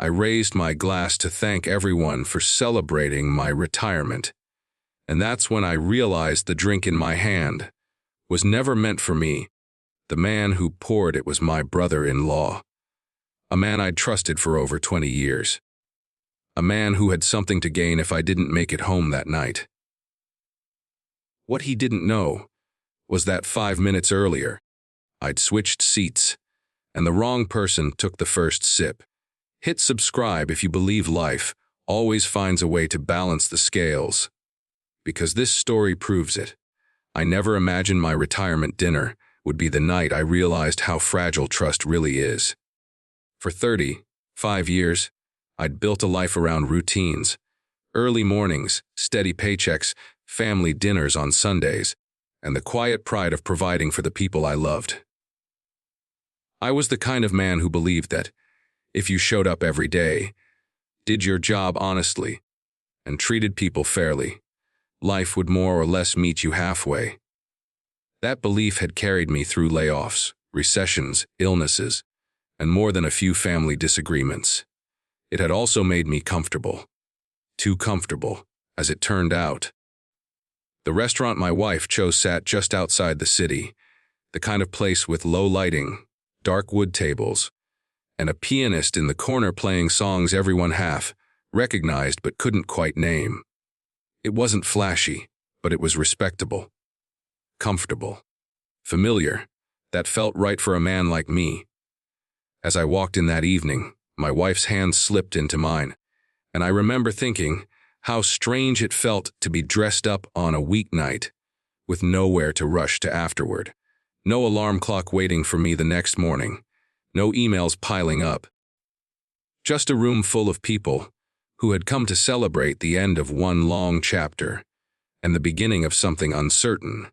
I raised my glass to thank everyone for celebrating my retirement. And that's when I realized the drink in my hand was never meant for me. The man who poured it was my brother-in-law, a man I'd trusted for over 20 years. A man who had something to gain if I didn't make it home that night. What he didn't know was that 5 minutes earlier, I'd switched seats, and the wrong person took the first sip. Hit subscribe if you believe life always finds a way to balance the scales. Because this story proves it. I never imagined my retirement dinner would be the night I realized how fragile trust really is. For 35 years, I'd built a life around routines. Early mornings, steady paychecks, family dinners on Sundays, and the quiet pride of providing for the people I loved. I was the kind of man who believed that if you showed up every day, did your job honestly, and treated people fairly, life would more or less meet you halfway. That belief had carried me through layoffs, recessions, illnesses, and more than a few family disagreements. It had also made me comfortable. Too comfortable, as it turned out. The restaurant my wife chose sat just outside the city, the kind of place with low lighting, dark wood tables, and a pianist in the corner playing songs everyone half recognized but couldn't quite name. It wasn't flashy, but it was respectable. Comfortable. Familiar. That felt right for a man like me. As I walked in that evening, my wife's hand slipped into mine, and I remember thinking how strange it felt to be dressed up on a weeknight, with nowhere to rush to afterward. No alarm clock waiting for me the next morning. No emails piling up. Just a room full of people who had come to celebrate the end of one long chapter and the beginning of something uncertain.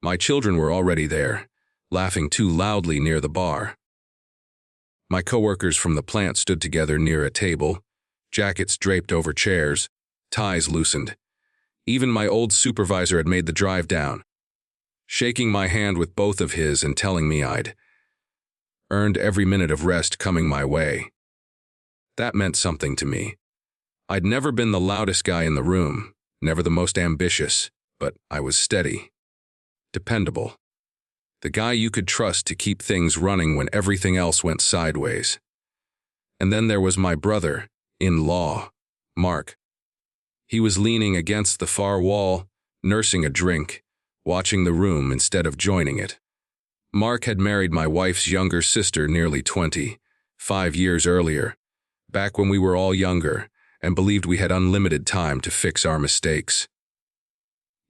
My children were already there, laughing too loudly near the bar. My coworkers from the plant stood together near a table, jackets draped over chairs, ties loosened. Even my old supervisor had made the drive down, shaking my hand with both of his and telling me I'd earned every minute of rest coming my way. That meant something to me. I'd never been the loudest guy in the room, never the most ambitious, but I was steady, dependable. The guy you could trust to keep things running when everything else went sideways. And then there was my brother-in-law, Mark. He was leaning against the far wall, nursing a drink, watching the room instead of joining it. Mark had married my wife's younger sister nearly 25 years earlier, back when we were all younger and believed we had unlimited time to fix our mistakes.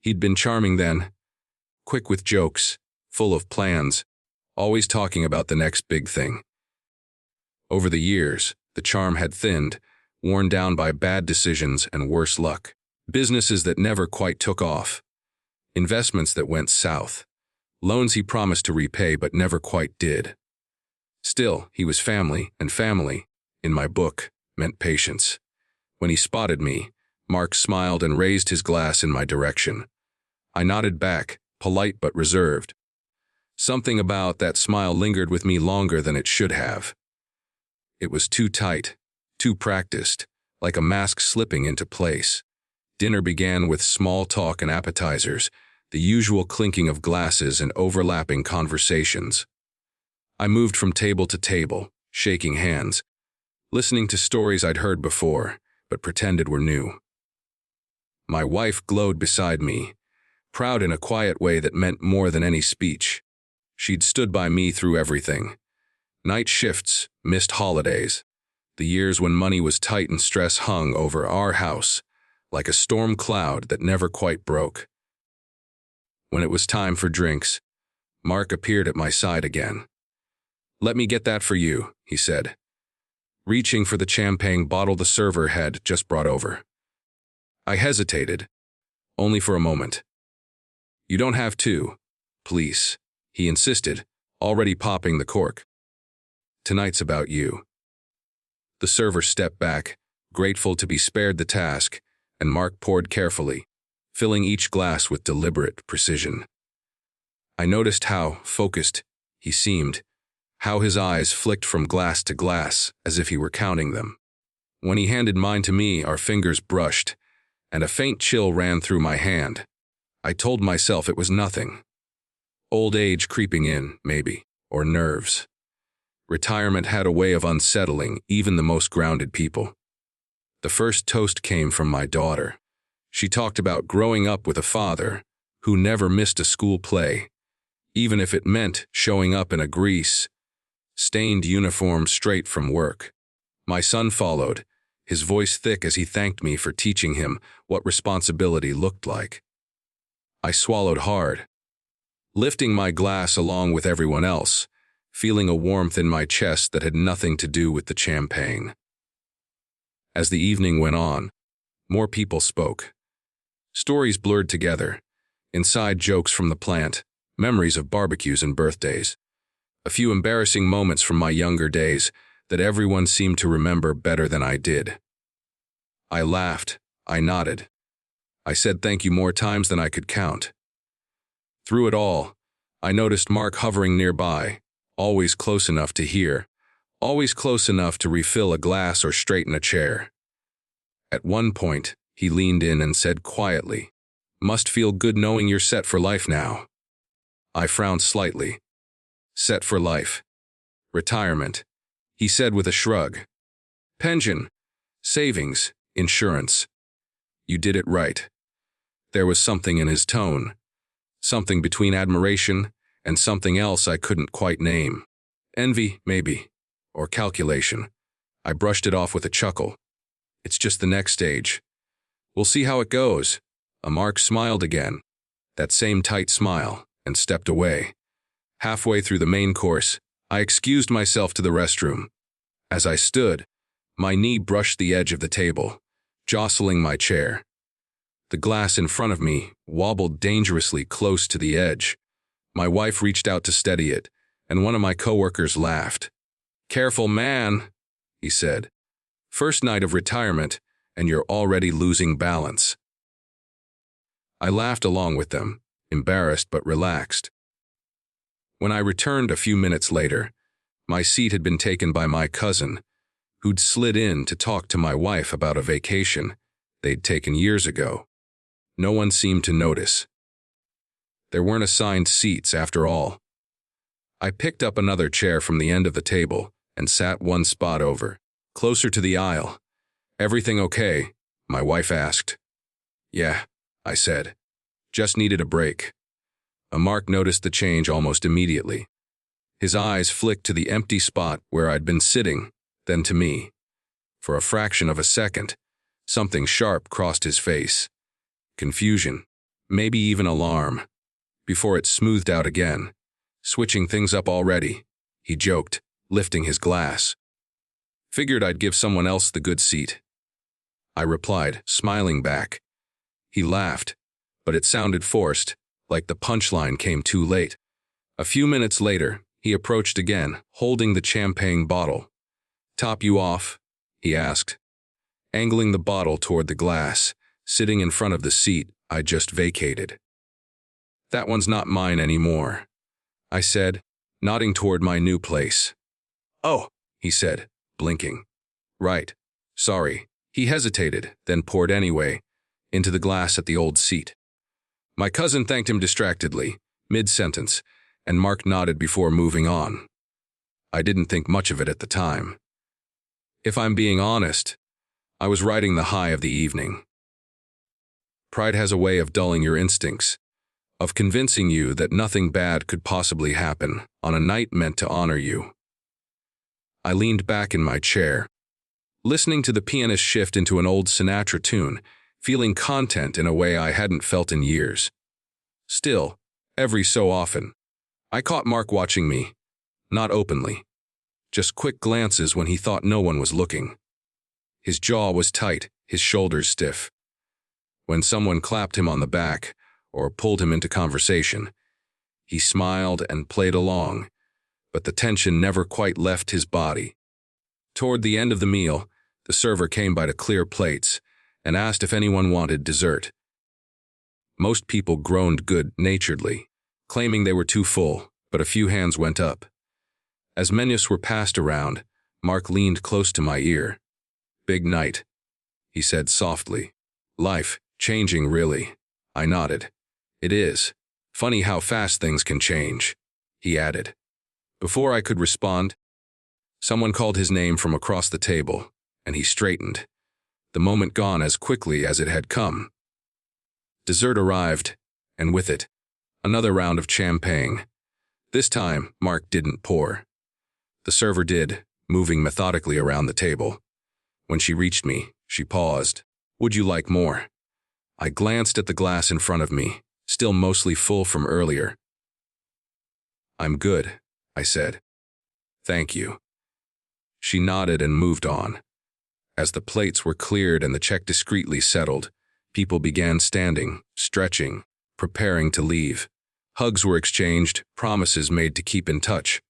He'd been charming then, quick with jokes, full of plans, always talking about the next big thing. Over the years, the charm had thinned, worn down by bad decisions and worse luck. Businesses that never quite took off. Investments that went south. Loans he promised to repay but never quite did. Still, he was family, and family, in my book, meant patience. When he spotted me, Mark smiled and raised his glass in my direction. I nodded back, polite but reserved. Something about that smile lingered with me longer than it should have. It was too tight, too practiced, like a mask slipping into place. Dinner began with small talk and appetizers, the usual clinking of glasses and overlapping conversations. I moved from table to table, shaking hands, listening to stories I'd heard before, but pretended were new. My wife glowed beside me, proud in a quiet way that meant more than any speech. She'd stood by me through everything. Night shifts, missed holidays, the years when money was tight and stress hung over our house, like a storm cloud that never quite broke. When it was time for drinks, Mark appeared at my side again. "Let me get that for you," he said, reaching for the champagne bottle the server had just brought over. I hesitated, only for a moment. "You don't have to, please," he insisted, already popping the cork. "Tonight's about you." The server stepped back, grateful to be spared the task, and Mark poured carefully, filling each glass with deliberate precision. I noticed how focused he seemed, how his eyes flicked from glass to glass as if he were counting them. When he handed mine to me, our fingers brushed, and a faint chill ran through my hand. I told myself it was nothing. Old age creeping in, maybe, or nerves. Retirement had a way of unsettling even the most grounded people. The first toast came from my daughter. She talked about growing up with a father who never missed a school play, even if it meant showing up in a grease-stained uniform straight from work. My son followed, his voice thick as he thanked me for teaching him what responsibility looked like. I swallowed hard, lifting my glass along with everyone else, feeling a warmth in my chest that had nothing to do with the champagne. As the evening went on, more people spoke. Stories blurred together, inside jokes from the plant, memories of barbecues and birthdays, a few embarrassing moments from my younger days that everyone seemed to remember better than I did. I laughed, I nodded. I said thank you more times than I could count. Through it all, I noticed Mark hovering nearby, always close enough to hear, always close enough to refill a glass or straighten a chair. At one point, he leaned in and said quietly, "Must feel good knowing you're set for life now." I frowned slightly. Set for life. Retirement, he said with a shrug. Pension, savings, insurance. You did it right. There was something in his tone, something between admiration and something else I couldn't quite name. Envy, maybe, or calculation. I brushed it off with a chuckle. It's just the next stage. We'll see how it goes. Mark smiled again, that same tight smile, and stepped away. Halfway through the main course, I excused myself to the restroom. As I stood, my knee brushed the edge of the table, jostling my chair. The glass in front of me wobbled dangerously close to the edge. My wife reached out to steady it, and one of my coworkers laughed. "Careful, man," he said. "First night of retirement, and you're already losing balance." I laughed along with them, embarrassed but relaxed. When I returned a few minutes later, my seat had been taken by my cousin, who'd slid in to talk to my wife about a vacation they'd taken years ago. No one seemed to notice. There weren't assigned seats after all. I picked up another chair from the end of the table and sat one spot over, closer to the aisle. "Everything okay?" my wife asked. "Yeah," I said. "Just needed a break." Mark noticed the change almost immediately. His eyes flicked to the empty spot where I'd been sitting, then to me. For a fraction of a second, something sharp crossed his face. Confusion, maybe even alarm, before it smoothed out again. "Switching things up already," he joked, lifting his glass. "Figured I'd give someone else the good seat." I replied, smiling back. He laughed, but it sounded forced, like the punchline came too late. A few minutes later, he approached again, holding the champagne bottle. "Top you off?" he asked, angling the bottle toward the glass, sitting in front of the seat I just vacated. "That one's not mine anymore," I said, nodding toward my new place. "Oh," he said, blinking. "Right. Sorry." He hesitated, then poured anyway, into the glass at the old seat. My cousin thanked him distractedly, mid-sentence, and Mark nodded before moving on. I didn't think much of it at the time. If I'm being honest, I was riding the high of the evening. Pride has a way of dulling your instincts, of convincing you that nothing bad could possibly happen on a night meant to honor you. I leaned back in my chair, listening to the pianist shift into an old Sinatra tune, feeling content in a way I hadn't felt in years. Still, every so often, I caught Mark watching me, not openly, just quick glances when he thought no one was looking. His jaw was tight, his shoulders stiff. When someone clapped him on the back or pulled him into conversation, he smiled and played along, but the tension never quite left his body. Toward the end of the meal, the server came by to clear plates and asked if anyone wanted dessert. Most people groaned good-naturedly, claiming they were too full, but a few hands went up. As menus were passed around, Mark leaned close to my ear. "Big night," he said softly. "Life changing, really." I nodded. "It is. Funny how fast things can change," he added. Before I could respond, someone called his name from across the table, and he straightened, the moment gone as quickly as it had come. Dessert arrived, and with it, another round of champagne. This time, Mark didn't pour. The server did, moving methodically around the table. When she reached me, she paused. "Would you like more?" I glanced at the glass in front of me, still mostly full from earlier. "I'm good," I said. "Thank you." She nodded and moved on. As the plates were cleared and the check discreetly settled, people began standing, stretching, preparing to leave. Hugs were exchanged, promises made to keep in touch.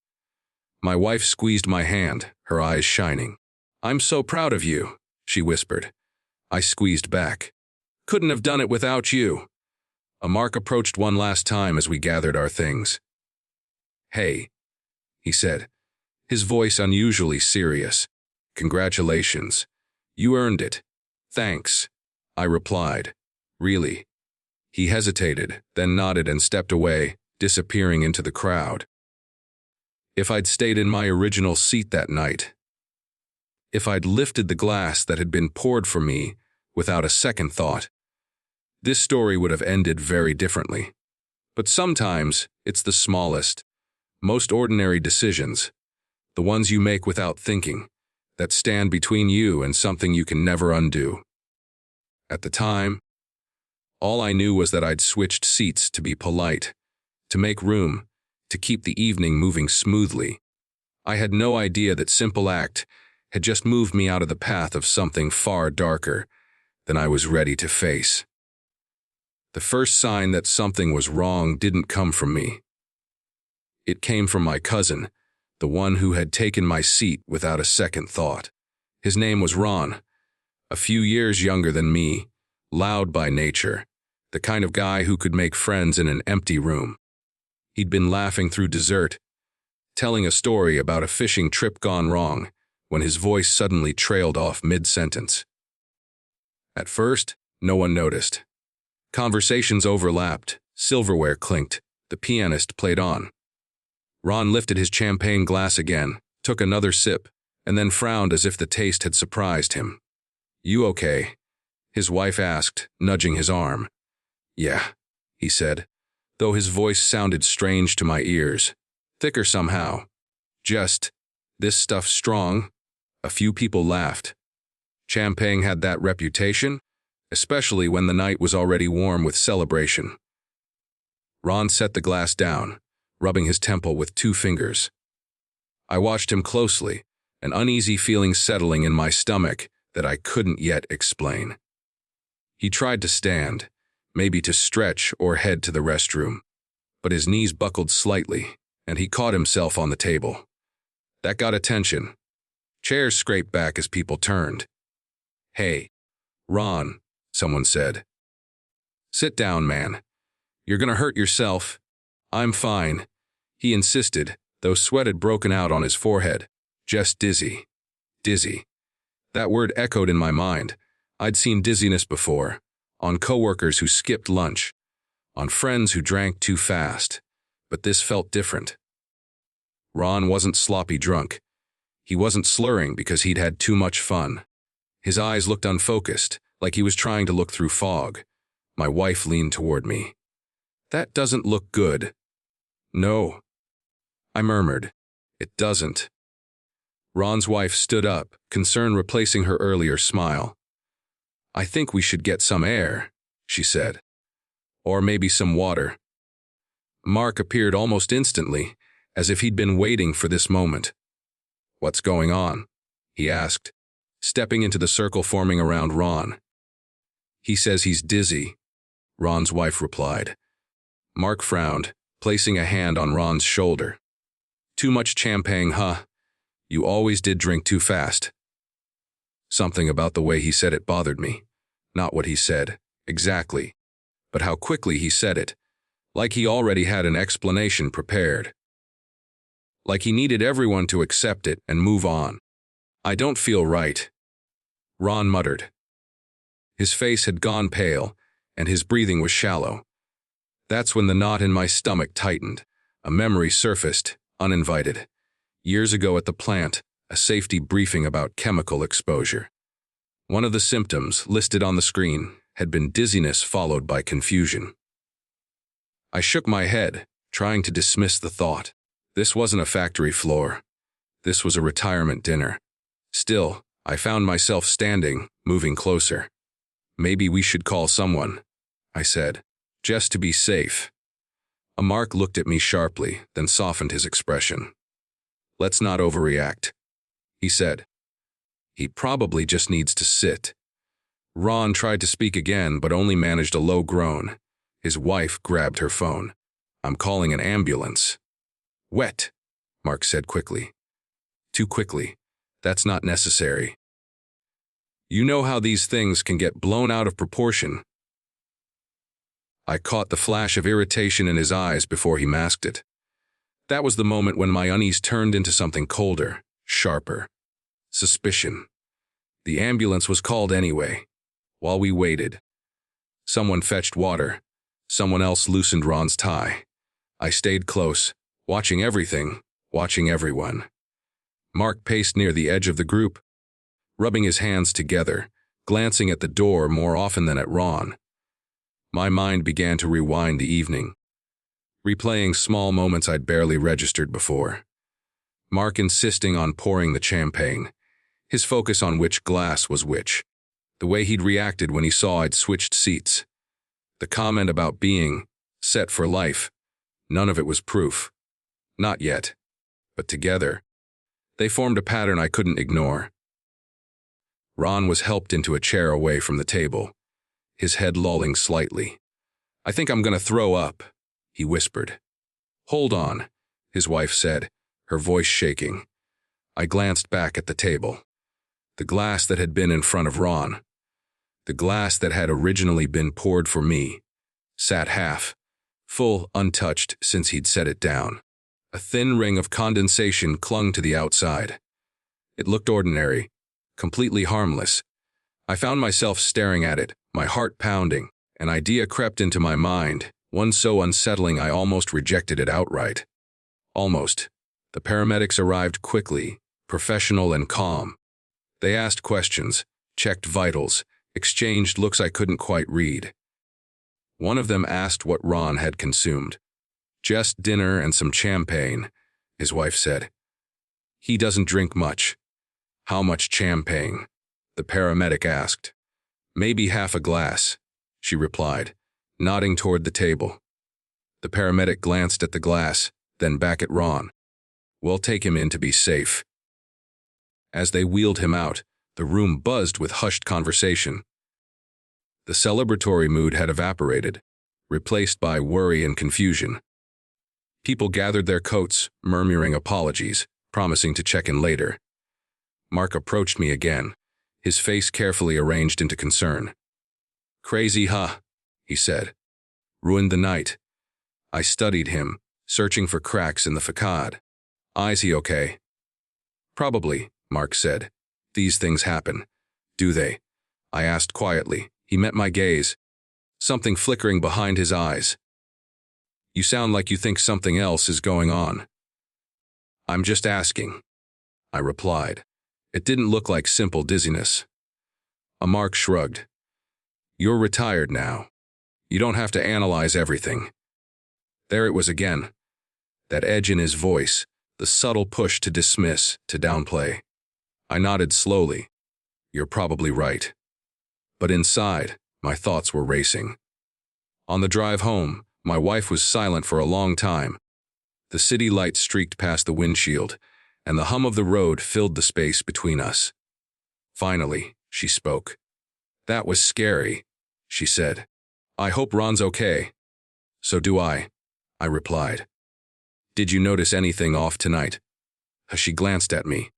My wife squeezed my hand, her eyes shining. "I'm so proud of you," she whispered. I squeezed back. "Couldn't have done it without you." Mark approached one last time as we gathered our things. "Hey," he said, his voice unusually serious. "Congratulations. You earned it." "Thanks," I replied. "Really?" He hesitated, then nodded and stepped away, disappearing into the crowd. If I'd stayed in my original seat that night, if I'd lifted the glass that had been poured for me without a second thought, this story would have ended very differently. But sometimes it's the smallest, most ordinary decisions, the ones you make without thinking, that stand between you and something you can never undo. At the time, all I knew was that I'd switched seats to be polite, to make room, to keep the evening moving smoothly. I had no idea that simple act had just moved me out of the path of something far darker than I was ready to face. The first sign that something was wrong didn't come from me. It came from my cousin, the one who had taken my seat without a second thought. His name was Ron, a few years younger than me, loud by nature, the kind of guy who could make friends in an empty room. He'd been laughing through dessert, telling a story about a fishing trip gone wrong, when his voice suddenly trailed off mid-sentence. At first, no one noticed. Conversations overlapped, silverware clinked, the pianist played on. Ron lifted his champagne glass again, took another sip, and then frowned as if the taste had surprised him. "You okay?" his wife asked, nudging his arm. "Yeah," he said, though his voice sounded strange to my ears. Thicker somehow. "Just, this stuff's strong." A few people laughed. Champagne had that reputation, especially when the night was already warm with celebration. Ron set the glass down, rubbing his temple with 2 fingers. I watched him closely, an uneasy feeling settling in my stomach that I couldn't yet explain. He tried to stand, maybe to stretch or head to the restroom, but his knees buckled slightly, and he caught himself on the table. That got attention. Chairs scraped back as people turned. "Hey, Ron," someone said. "Sit down, man. You're gonna hurt yourself." "I'm fine," he insisted, though sweat had broken out on his forehead. "Just dizzy." Dizzy. That word echoed in my mind. I'd seen dizziness before, on coworkers who skipped lunch, on friends who drank too fast, but this felt different. Ron wasn't sloppy drunk. He wasn't slurring because he'd had too much fun. His eyes looked unfocused, like he was trying to look through fog. My wife leaned toward me. "That doesn't look good." "No," I murmured. "It doesn't." Ron's wife stood up, concern replacing her earlier smile. "I think we should get some air," she said. "Or maybe some water." Mark appeared almost instantly, as if he'd been waiting for this moment. "What's going on?" he asked, stepping into the circle forming around Ron. "He says he's dizzy," Ron's wife replied. Mark frowned, placing a hand on Ron's shoulder. "Too much champagne, huh? You always did drink too fast." Something about the way he said it bothered me. Not what he said, exactly, but how quickly he said it, like he already had an explanation prepared. like he needed everyone to accept it and move on. "I don't feel right," Ron muttered. His face had gone pale, and his breathing was shallow. That's when the knot in my stomach tightened. A memory surfaced, uninvited. Years ago at the plant, a safety briefing about chemical exposure. One of the symptoms, listed on the screen, had been dizziness followed by confusion. I shook my head, trying to dismiss the thought. This wasn't a factory floor. This was a retirement dinner. Still, I found myself standing, moving closer. "Maybe we should call someone," I said, "just to be safe." Mark looked at me sharply, then softened his expression. "Let's not overreact," he said. "He probably just needs to sit." Ron tried to speak again, but only managed a low groan. His wife grabbed her phone. "I'm calling an ambulance." "Wet," Mark said quickly. "Too quickly. That's not necessary. You know how these things can get blown out of proportion." I caught the flash of irritation in his eyes before he masked it. That was the moment when my unease turned into something colder, sharper. Suspicion. The ambulance was called anyway. While we waited, someone fetched water. Someone else loosened Ron's tie. I stayed close, watching everything, watching everyone. Mark paced near the edge of the group, rubbing his hands together, glancing at the door more often than at Ron. My mind began to rewind the evening, replaying small moments I'd barely registered before. Mark insisting on pouring the champagne, his focus on which glass was which, the way he'd reacted when he saw I'd switched seats, the comment about being set for life. None of it was proof. Not yet. But together, they formed a pattern I couldn't ignore. Ron was helped into a chair away from the table, his head lolling slightly. "I think I'm going to throw up," he whispered. "Hold on," his wife said, her voice shaking. I glanced back at the table. The glass that had been in front of Ron, the glass that had originally been poured for me, sat half, full, untouched since he'd set it down. A thin ring of condensation clung to the outside. It looked ordinary, completely harmless. I found myself staring at it, my heart pounding. An idea crept into my mind, one so unsettling I almost rejected it outright. Almost. The paramedics arrived quickly, professional and calm. They asked questions, checked vitals, exchanged looks I couldn't quite read. One of them asked what Ron had consumed. "Just dinner and some champagne," his wife said. "He doesn't drink much." "How much champagne?" the paramedic asked. "Maybe half a glass," she replied, nodding toward the table. The paramedic glanced at the glass, then back at Ron. "We'll take him in to be safe." As they wheeled him out, the room buzzed with hushed conversation. The celebratory mood had evaporated, replaced by worry and confusion. People gathered their coats, murmuring apologies, promising to check in later. Mark approached me again, his face carefully arranged into concern. "Crazy, huh?" he said. "Ruined the night." I studied him, searching for cracks in the facade. "Is he okay?" "Probably," Mark said. "These things happen." "Do they?" I asked quietly. He met my gaze, something flickering behind his eyes. "You sound like you think something else is going on." "I'm just asking," I replied. It didn't look like simple dizziness. Mark shrugged. "You're retired now. You don't have to analyze everything." There it was again. That edge in his voice, the subtle push to dismiss, to downplay. I nodded slowly. "You're probably right." But inside, my thoughts were racing. On the drive home, my wife was silent for a long time. The city lights streaked past the windshield, and the hum of the road filled the space between us. Finally, she spoke. "That was scary," she said. "I hope Ron's okay." "So do I replied. "Did you notice anything off tonight?" She glanced at me.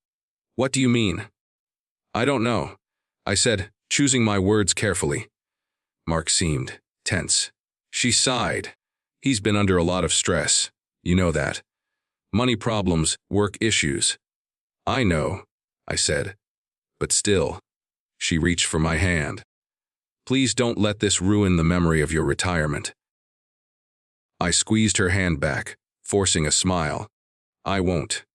"What do you mean?" "I don't know," I said, choosing my words carefully. Mark seemed tense. She sighed. "He's been under a lot of stress. You know that." Money problems, work issues. I know, I said. But still, she reached for my hand. Please don't let this ruin the memory of your retirement. I squeezed her hand back, forcing a smile. I won't.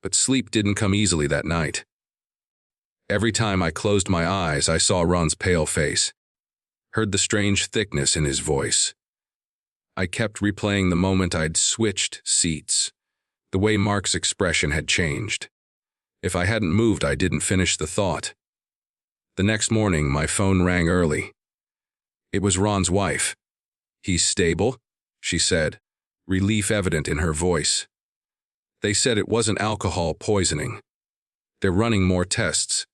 But sleep didn't come easily that night. Every time I closed my eyes, I saw Ron's pale face, heard the strange thickness in his voice. I kept replaying the moment I'd switched seats, the way Mark's expression had changed. If I hadn't moved, I didn't finish the thought. The next morning, my phone rang early. It was Ron's wife. He's stable, she said, relief evident in her voice. They said it wasn't alcohol poisoning. They're running more tests.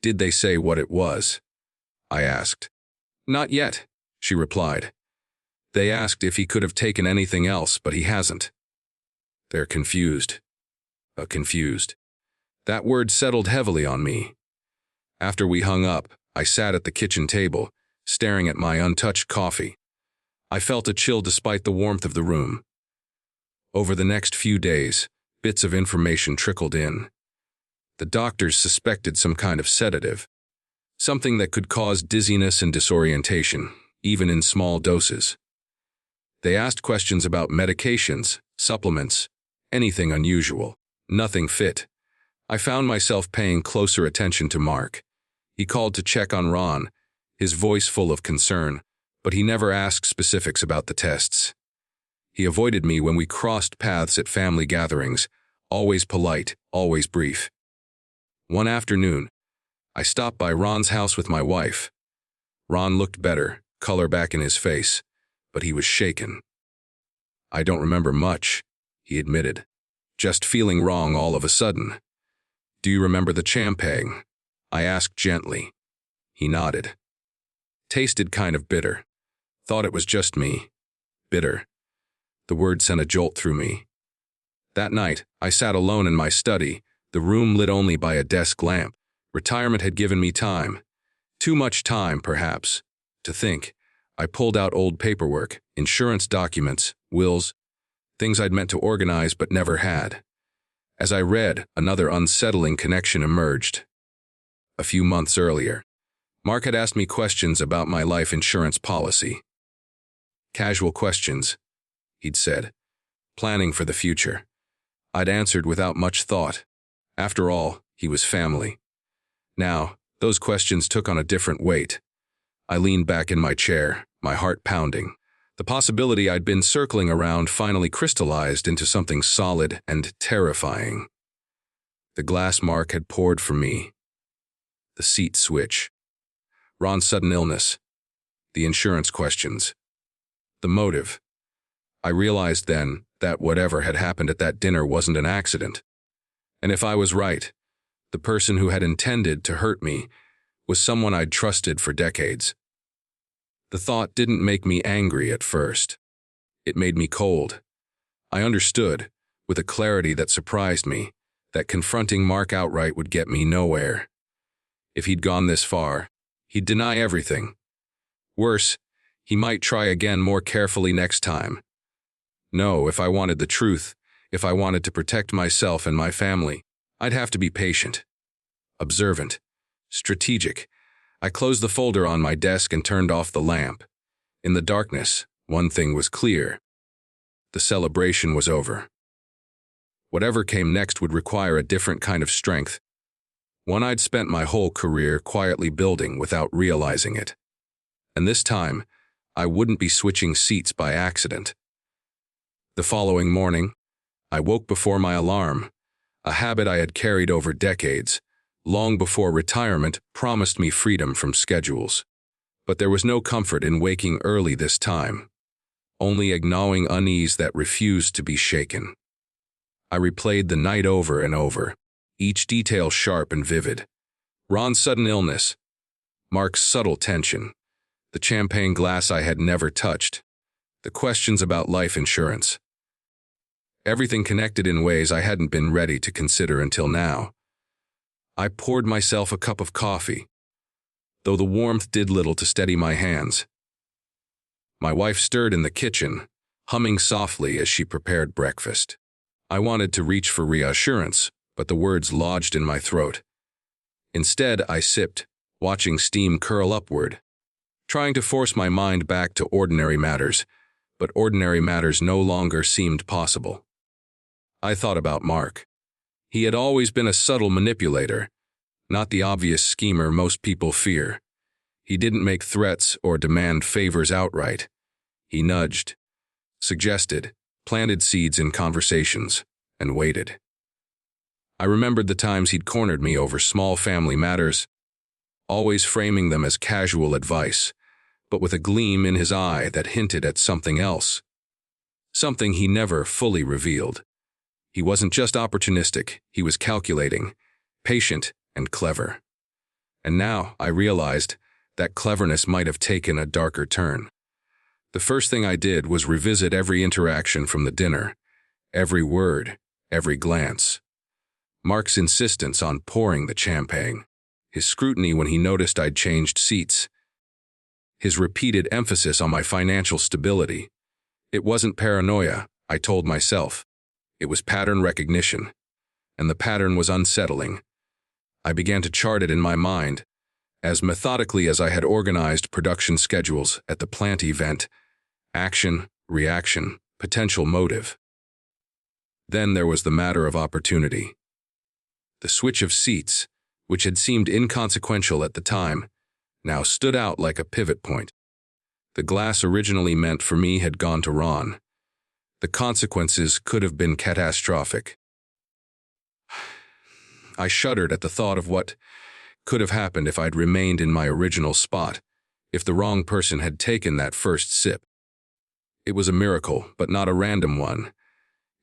Did they say what it was? I asked. Not yet, she replied. They asked if he could have taken anything else, but he hasn't. They're confused. Confused. That word settled heavily on me. After we hung up, I sat at the kitchen table, staring at my untouched coffee. I felt a chill despite the warmth of the room. Over the next few days, bits of information trickled in. The doctors suspected some kind of sedative, something that could cause dizziness and disorientation, even in small doses. They asked questions about medications, supplements, anything unusual. Nothing fit. I found myself paying closer attention to Mark. He called to check on Ron, his voice full of concern, but he never asked specifics about the tests. He avoided me when we crossed paths at family gatherings, always polite, always brief. One afternoon, I stopped by Ron's house with my wife. Ron looked better, color back in his face, but he was shaken. I don't remember much, he admitted. Just feeling wrong all of a sudden. Do you remember the champagne? I asked gently. He nodded. Tasted kind of bitter. Thought it was just me. Bitter. The word sent a jolt through me. That night, I sat alone in my study, the room lit only by a desk lamp. Retirement had given me time. Too much time, perhaps, to think. I pulled out old paperwork, insurance documents, wills, things I'd meant to organize but never had. As I read, another unsettling connection emerged. A few months earlier, Mark had asked me questions about my life insurance policy. Casual questions, he'd said, planning for the future. I'd answered without much thought. After all, he was family. Now, those questions took on a different weight. I leaned back in my chair, my heart pounding. The possibility I'd been circling around finally crystallized into something solid and terrifying. The glass Mark had poured for me. The seat switch. Ron's sudden illness. The insurance questions. The motive. I realized then that whatever had happened at that dinner wasn't an accident. And if I was right, the person who had intended to hurt me was someone I'd trusted for decades. The thought didn't make me angry at first. It made me cold. I understood, with a clarity that surprised me, that confronting Mark outright would get me nowhere. If he'd gone this far, he'd deny everything. Worse, he might try again more carefully next time. No, if I wanted the truth, if I wanted to protect myself and my family, I'd have to be patient, observant, strategic. I closed the folder on my desk and turned off the lamp. In the darkness, one thing was clear. The celebration was over. Whatever came next would require a different kind of strength, one I'd spent my whole career quietly building without realizing it. And this time, I wouldn't be switching seats by accident. The following morning, I woke before my alarm, a habit I had carried over decades, long before retirement promised me freedom from schedules. But there was no comfort in waking early this time, only a gnawing unease that refused to be shaken. I replayed the night over and over, each detail sharp and vivid. Ron's sudden illness, Mark's subtle tension, the champagne glass I had never touched, the questions about life insurance. Everything connected in ways I hadn't been ready to consider until now. I poured myself a cup of coffee, though the warmth did little to steady my hands. My wife stirred in the kitchen, humming softly as she prepared breakfast. I wanted to reach for reassurance, but the words lodged in my throat. Instead, I sipped, watching steam curl upward, trying to force my mind back to ordinary matters, but ordinary matters no longer seemed possible. I thought about Mark. He had always been a subtle manipulator, not the obvious schemer most people fear. He didn't make threats or demand favors outright. He nudged, suggested, planted seeds in conversations, and waited. I remembered the times he'd cornered me over small family matters, always framing them as casual advice, but with a gleam in his eye that hinted at something else. Something he never fully revealed. He wasn't just opportunistic, he was calculating, patient, and clever. And now, I realized, that cleverness might have taken a darker turn. The first thing I did was revisit every interaction from the dinner, every word, every glance. Mark's insistence on pouring the champagne, his scrutiny when he noticed I'd changed seats, his repeated emphasis on my financial stability. It wasn't paranoia, I told myself. It was pattern recognition, and the pattern was unsettling. I began to chart it in my mind, as methodically as I had organized production schedules at the plant event: action, reaction, potential motive. Then there was the matter of opportunity. The switch of seats, which had seemed inconsequential at the time, now stood out like a pivot point. The glass originally meant for me had gone to Ron. The consequences could have been catastrophic. I shuddered at the thought of what could have happened if I'd remained in my original spot, if the wrong person had taken that first sip. It was a miracle, but not a random one.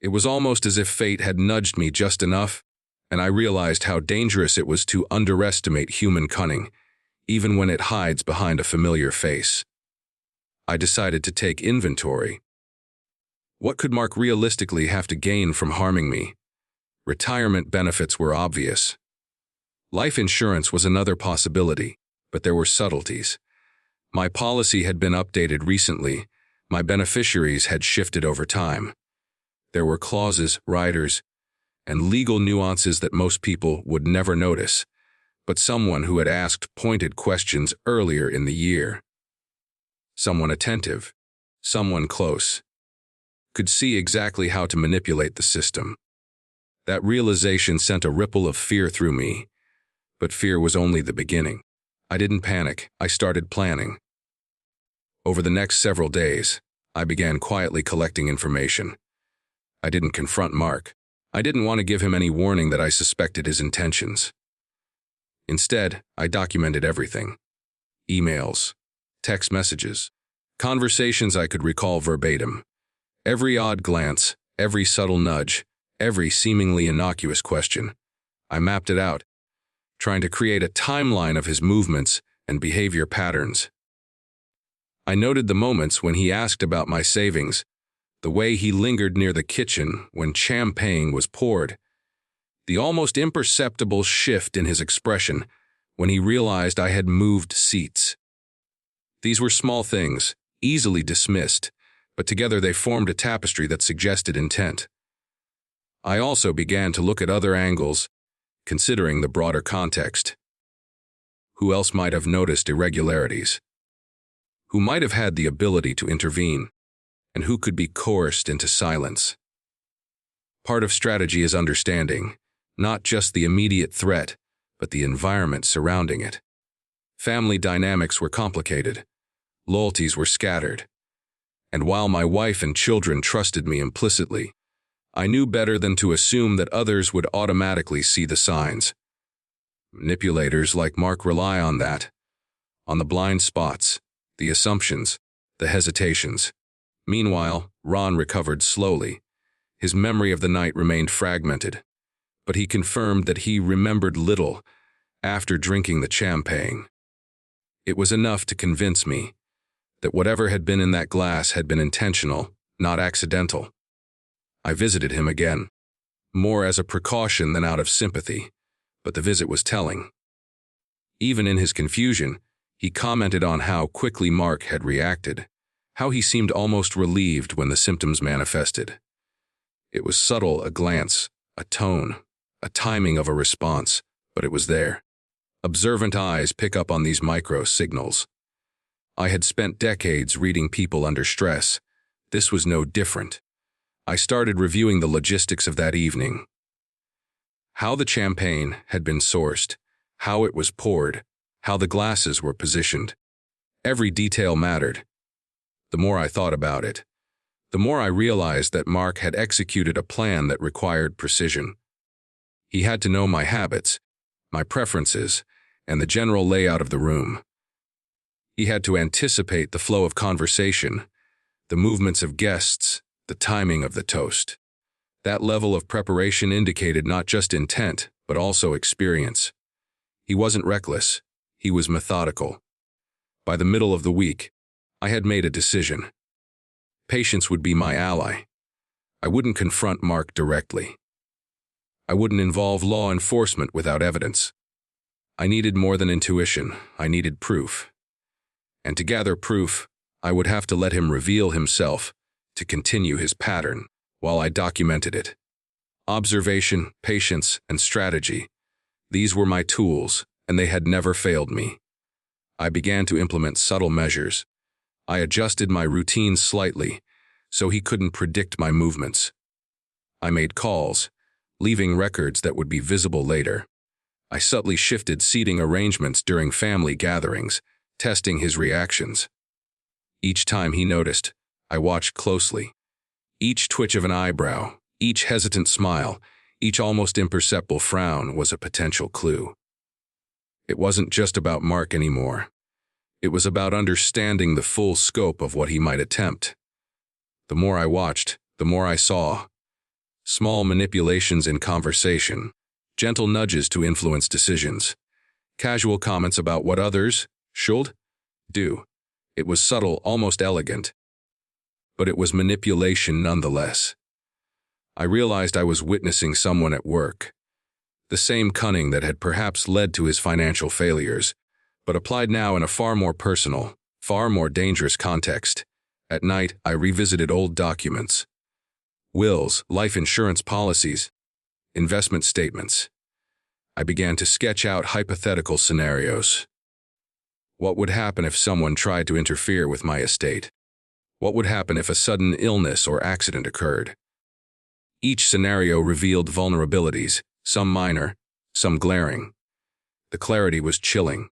It was almost as if fate had nudged me just enough, and I realized how dangerous it was to underestimate human cunning, even when it hides behind a familiar face. I decided to take inventory. What could Mark realistically have to gain from harming me? Retirement benefits were obvious. Life insurance was another possibility, but there were subtleties. My policy had been updated recently. My beneficiaries had shifted over time. There were clauses, riders, and legal nuances that most people would never notice, but someone who had asked pointed questions earlier in the year, someone attentive, someone close, could see exactly how to manipulate the system. That realization sent a ripple of fear through me, but fear was only the beginning. I didn't panic, I started planning. Over the next several days, I began quietly collecting information. I didn't confront Mark. I didn't want to give him any warning that I suspected his intentions. Instead, I documented everything. Emails, text messages, conversations I could recall verbatim. Every odd glance, every subtle nudge, every seemingly innocuous question. I mapped it out, trying to create a timeline of his movements and behavior patterns. I noted the moments when he asked about my savings, the way he lingered near the kitchen when champagne was poured, the almost imperceptible shift in his expression when he realized I had moved seats. These were small things, easily dismissed, but together they formed a tapestry that suggested intent. I also began to look at other angles, considering the broader context. Who else might have noticed irregularities? Who might have had the ability to intervene? And who could be coerced into silence? Part of strategy is understanding, not just the immediate threat, but the environment surrounding it. Family dynamics were complicated. Loyalties were scattered. And while my wife and children trusted me implicitly, I knew better than to assume that others would automatically see the signs. Manipulators like Mark rely on that, on the blind spots, the assumptions, the hesitations. Meanwhile, Ron recovered slowly. His memory of the night remained fragmented, but he confirmed that he remembered little after drinking the champagne. It was enough to convince me that whatever had been in that glass had been intentional, not accidental. I visited him again, more as a precaution than out of sympathy, but the visit was telling. Even in his confusion, he commented on how quickly Mark had reacted, how he seemed almost relieved when the symptoms manifested. It was subtle, a glance, a tone, a timing of a response, but it was there. Observant eyes pick up on these micro signals. I had spent decades reading people under stress. This was no different. I started reviewing the logistics of that evening. How the champagne had been sourced, how it was poured, how the glasses were positioned. Every detail mattered. The more I thought about it, the more I realized that Mark had executed a plan that required precision. He had to know my habits, my preferences, and the general layout of the room. He had to anticipate the flow of conversation, the movements of guests, the timing of the toast. That level of preparation indicated not just intent, but also experience. He wasn't reckless. He was methodical. By the middle of the week, I had made a decision. Patience would be my ally. I wouldn't confront Mark directly. I wouldn't involve law enforcement without evidence. I needed more than intuition. I needed proof. And to gather proof, I would have to let him reveal himself, to continue his pattern, while I documented it. Observation, patience, and strategy. These were my tools, and they had never failed me. I began to implement subtle measures. I adjusted my routine slightly, so he couldn't predict my movements. I made calls, leaving records that would be visible later. I subtly shifted seating arrangements during family gatherings, testing his reactions. Each time he noticed, I watched closely. Each twitch of an eyebrow, each hesitant smile, each almost imperceptible frown was a potential clue. It wasn't just about Mark anymore. It was about understanding the full scope of what he might attempt. The more I watched, the more I saw. Small manipulations in conversation, gentle nudges to influence decisions, casual comments about what others should do. It was subtle, almost elegant. But it was manipulation nonetheless. I realized I was witnessing someone at work. The same cunning that had perhaps led to his financial failures, but applied now in a far more personal, far more dangerous context. At night, I revisited old documents. Wills, life insurance policies, investment statements. I began to sketch out hypothetical scenarios. What would happen if someone tried to interfere with my estate? What would happen if a sudden illness or accident occurred? Each scenario revealed vulnerabilities, some minor, some glaring. The clarity was chilling.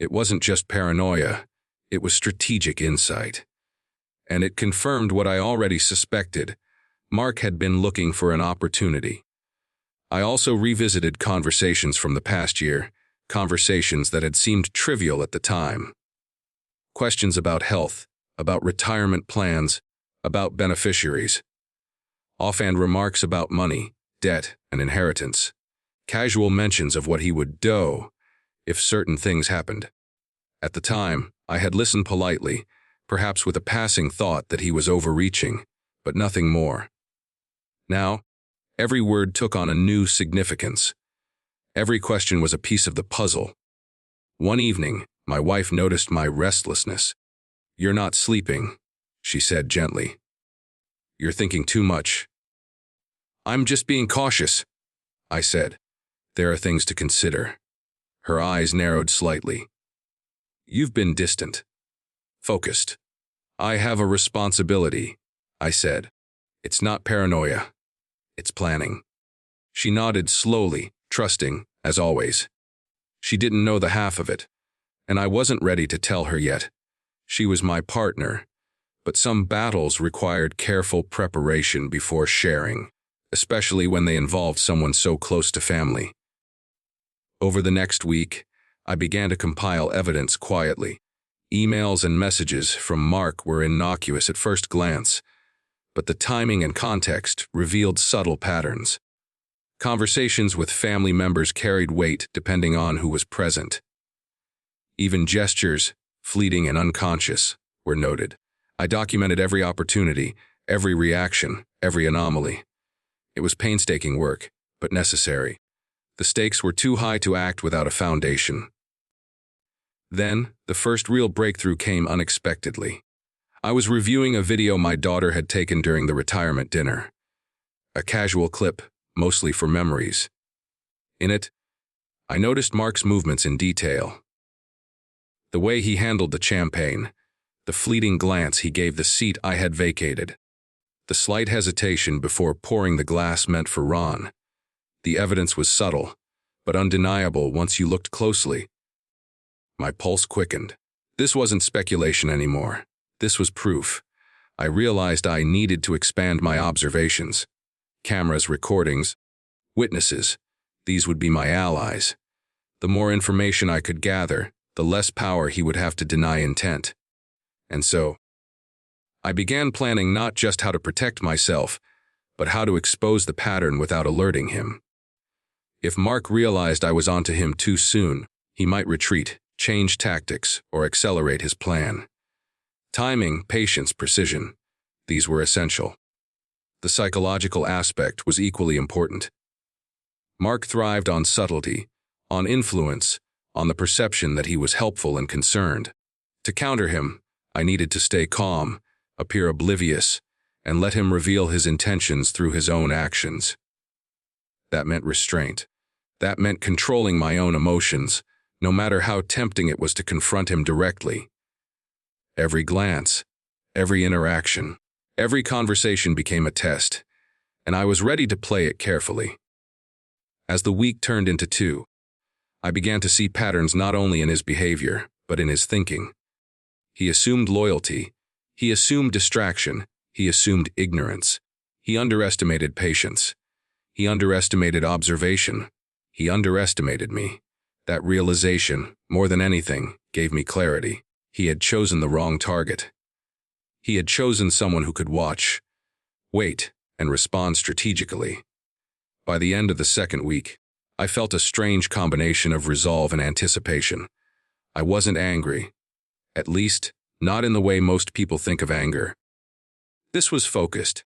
It wasn't just paranoia, it was strategic insight. And it confirmed what I already suspected. Mark had been looking for an opportunity. I also revisited conversations from the past year, conversations that had seemed trivial at the time. Questions about health, about retirement plans, about beneficiaries. Offhand remarks about money, debt, and inheritance. Casual mentions of what he would do if certain things happened. At the time, I had listened politely, perhaps with a passing thought that he was overreaching, but nothing more. Now, every word took on a new significance. Every question was a piece of the puzzle. One evening, my wife noticed my restlessness. "You're not sleeping," she said gently. "You're thinking too much." "I'm just being cautious," I said. "There are things to consider." Her eyes narrowed slightly. "You've been distant, focused." "I have a responsibility," I said. "It's not paranoia. It's planning." She nodded slowly, trusting, as always. She didn't know the half of it, and I wasn't ready to tell her yet. She was my partner, but some battles required careful preparation before sharing, especially when they involved someone so close to family. Over the next week, I began to compile evidence quietly. Emails and messages from Mark were innocuous at first glance, but the timing and context revealed subtle patterns. Conversations with family members carried weight depending on who was present. Even gestures, fleeting and unconscious, were noted. I documented every opportunity, every reaction, every anomaly. It was painstaking work, but necessary. The stakes were too high to act without a foundation. Then, the first real breakthrough came unexpectedly. I was reviewing a video my daughter had taken during the retirement dinner. a casual clip, mostly for memories. In it, I noticed Mark's movements in detail. The way he handled the champagne, the fleeting glance he gave the seat I had vacated, the slight hesitation before pouring the glass meant for Ron. The evidence was subtle, but undeniable once you looked closely. My pulse quickened. This wasn't speculation anymore. This was proof. I realized I needed to expand my observations. Cameras, recordings, witnesses. These would be my allies. The more information I could gather, the less power he would have to deny intent. And so, I began planning not just how to protect myself, but how to expose the pattern without alerting him. If Mark realized I was onto him too soon, he might retreat, change tactics, or accelerate his plan. Timing, patience, precision. These were essential. The psychological aspect was equally important. Mark thrived on subtlety, on influence, on the perception that he was helpful and concerned. To counter him, I needed to stay calm, appear oblivious, and let him reveal his intentions through his own actions. That meant restraint. That meant controlling my own emotions, no matter how tempting it was to confront him directly. Every glance, every interaction, every conversation became a test, and I was ready to play it carefully. As the week turned into 2, I began to see patterns not only in his behavior, but in his thinking. He assumed loyalty. He assumed distraction. He assumed ignorance. He underestimated patience. He underestimated observation. He underestimated me. That realization, more than anything, gave me clarity. He had chosen the wrong target. He had chosen someone who could watch, wait, and respond strategically. By the end of the second week, I felt a strange combination of resolve and anticipation. I wasn't angry. At least, not in the way most people think of anger. This was focused,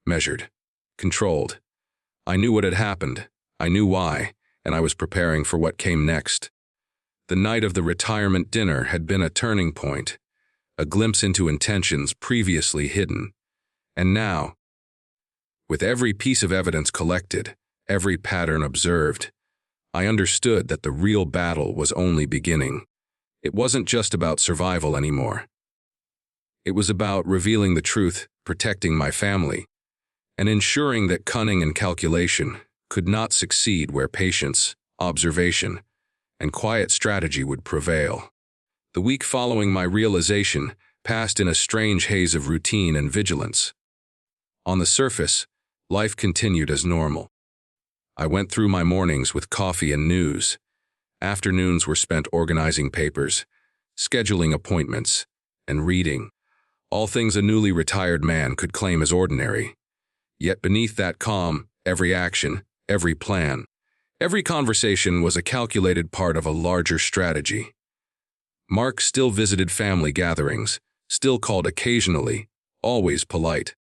measured, controlled. I knew what had happened, I knew why, and I was preparing for what came next. The night of the retirement dinner had been a turning point, a glimpse into intentions previously hidden. And now, with every piece of evidence collected, every pattern observed, I understood that the real battle was only beginning. It wasn't just about survival anymore. It was about revealing the truth, protecting my family, and ensuring that cunning and calculation could not succeed where patience, observation, and quiet strategy would prevail. The week following my realization passed in a strange haze of routine and vigilance. On the surface, life continued as normal. I went through my mornings with coffee and news. Afternoons were spent organizing papers, scheduling appointments, and reading. All things a newly retired man could claim as ordinary. Yet beneath that calm, every action, every plan, every conversation was a calculated part of a larger strategy. Mark still visited family gatherings, still called occasionally, always polite,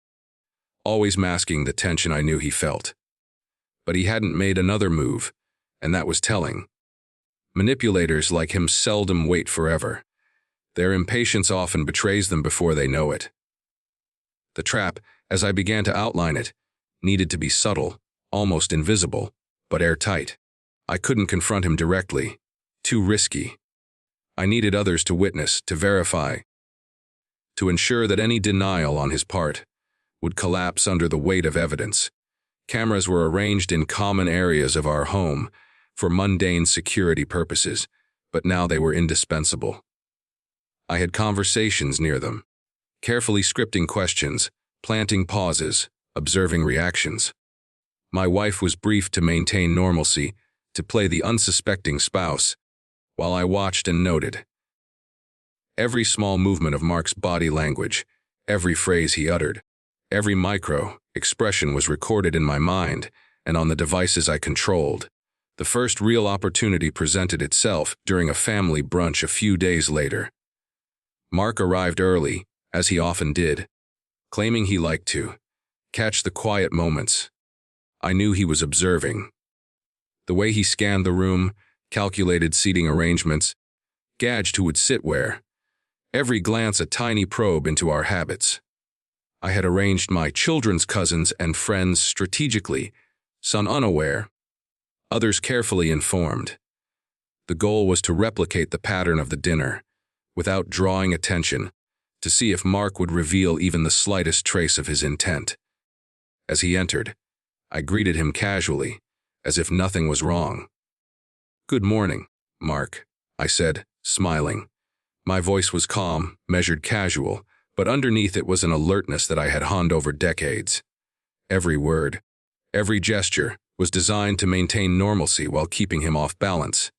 always masking the tension I knew he felt. But he hadn't made another move, and that was telling. Manipulators like him seldom wait forever. Their impatience often betrays them before they know it. The trap, as I began to outline it, needed to be subtle, almost invisible, but airtight. I couldn't confront him directly. Too risky. I needed others to witness, to verify, to ensure that any denial on his part would collapse under the weight of evidence. Cameras were arranged in common areas of our home for mundane security purposes, but now they were indispensable. I had conversations near them, carefully scripting questions, planting pauses, observing reactions. My wife was briefed to maintain normalcy, to play the unsuspecting spouse, while I watched and noted. Every small movement of Mark's body language, every phrase he uttered, every micro-expression was recorded in my mind and on the devices I controlled. The first real opportunity presented itself during a family brunch a few days later. Mark arrived early, as he often did, claiming he liked to catch the quiet moments. I knew he was observing. The way he scanned the room, calculated seating arrangements, gauged who would sit where, every glance a tiny probe into our habits. I had arranged my children's cousins and friends strategically, some unaware, others carefully informed. The goal was to replicate the pattern of the dinner, without drawing attention, to see if Mark would reveal even the slightest trace of his intent. As he entered, I greeted him casually, as if nothing was wrong. "Good morning, Mark," I said, smiling. My voice was calm, measured casual, but underneath it was an alertness that I had honed over decades. Every word, every gesture, was designed to maintain normalcy while keeping him off balance.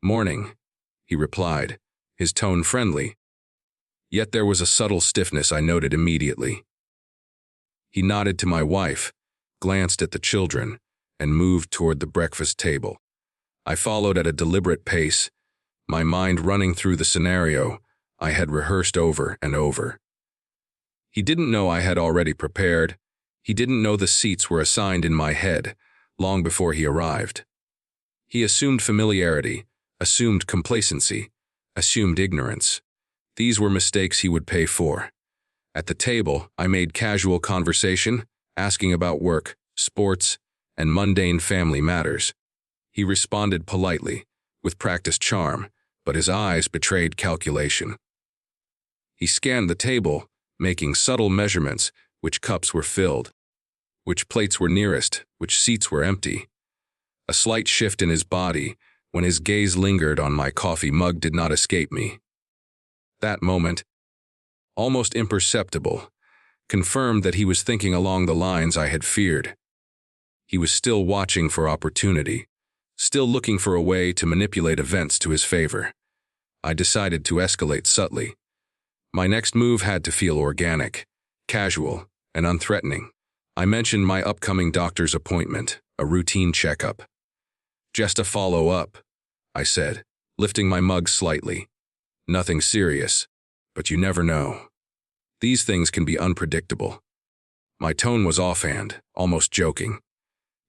"Morning," he replied, his tone friendly. Yet there was a subtle stiffness I noted immediately. He nodded to my wife, glanced at the children, and moved toward the breakfast table. I followed at a deliberate pace, my mind running through the scenario I had rehearsed over and over. He didn't know I had already prepared. He didn't know the seats were assigned in my head long before he arrived. He assumed familiarity, assumed complacency, assumed ignorance. These were mistakes he would pay for. At the table, I made casual conversation, asking about work, sports, and mundane family matters. He responded politely, with practiced charm, but his eyes betrayed calculation. He scanned the table, making subtle measurements: which cups were filled, which plates were nearest, which seats were empty. A slight shift in his body, when his gaze lingered on my coffee mug, did not escape me. That moment, almost imperceptible, confirmed that he was thinking along the lines I had feared. He was still watching for opportunity, still looking for a way to manipulate events to his favor. I decided to escalate subtly. My next move had to feel organic, casual, and unthreatening. I mentioned my upcoming doctor's appointment, a routine checkup. "Just a follow-up," I said, lifting my mug slightly. "Nothing serious, but you never know. These things can be unpredictable." My tone was offhand, almost joking.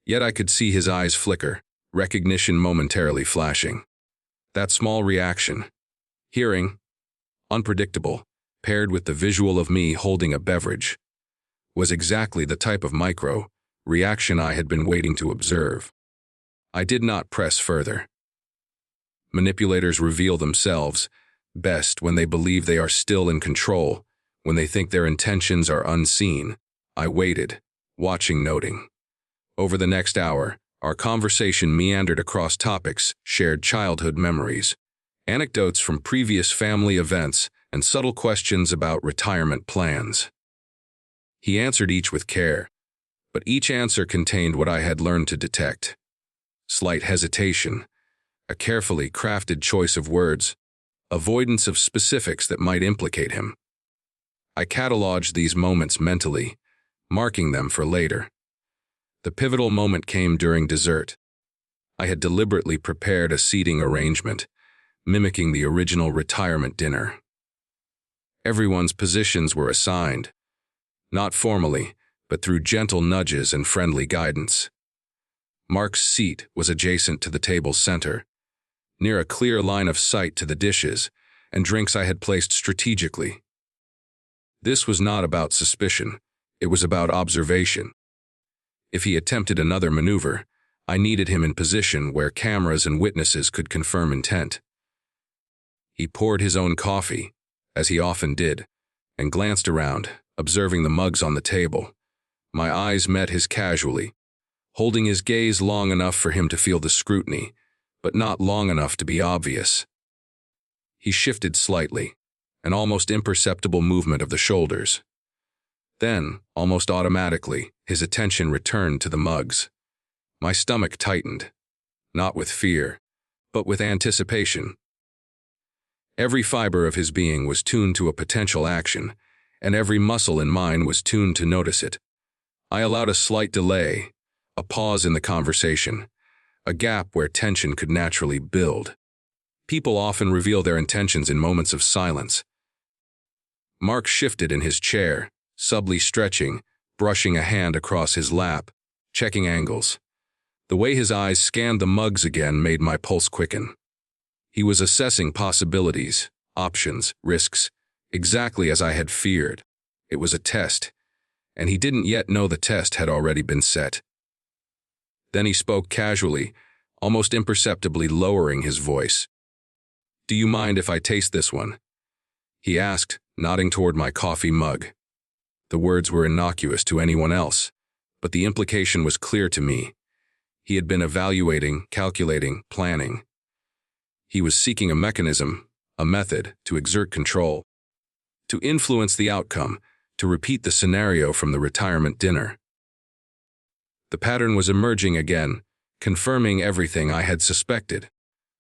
Yet I could see his eyes flicker, recognition momentarily flashing. That small reaction, hearing, unpredictable, paired with the visual of me holding a beverage, was exactly the type of micro-reaction I had been waiting to observe. I did not press further. Manipulators reveal themselves best when they believe they are still in control, when they think their intentions are unseen. I waited, watching, noting. Over the next hour, our conversation meandered across topics, shared childhood memories, anecdotes from previous family events, and subtle questions about retirement plans. He answered each with care, but each answer contained what I had learned to detect: slight hesitation, a carefully crafted choice of words, avoidance of specifics that might implicate him. I cataloged these moments mentally, marking them for later. The pivotal moment came during dessert. I had deliberately prepared a seating arrangement, mimicking the original retirement dinner. Everyone's positions were assigned, not formally, but through gentle nudges and friendly guidance. Mark's seat was adjacent to the table's center, near a clear line of sight to the dishes and drinks I had placed strategically. This was not about suspicion, it was about observation. If he attempted another maneuver, I needed him in position where cameras and witnesses could confirm intent. He poured his own coffee, as he often did, and glanced around, observing the mugs on the table. My eyes met his casually, holding his gaze long enough for him to feel the scrutiny, but not long enough to be obvious. He shifted slightly, an almost imperceptible movement of the shoulders. Then, almost automatically, his attention returned to the mugs. My stomach tightened, not with fear, but with anticipation. Every fiber of his being was tuned to a potential action, and every muscle in mine was tuned to notice it. I allowed a slight delay, a pause in the conversation, a gap where tension could naturally build. People often reveal their intentions in moments of silence. Mark shifted in his chair, subtly stretching, brushing a hand across his lap, checking angles. The way his eyes scanned the mugs again made my pulse quicken. He was assessing possibilities, options, risks, exactly as I had feared. It was a test, and he didn't yet know the test had already been set. Then he spoke casually, almost imperceptibly lowering his voice. "Do you mind if I taste this one?" he asked, nodding toward my coffee mug. The words were innocuous to anyone else, but the implication was clear to me. He had been evaluating, calculating, planning. He was seeking a mechanism, a method, to exert control, to influence the outcome, to repeat the scenario from the retirement dinner. The pattern was emerging again, confirming everything I had suspected.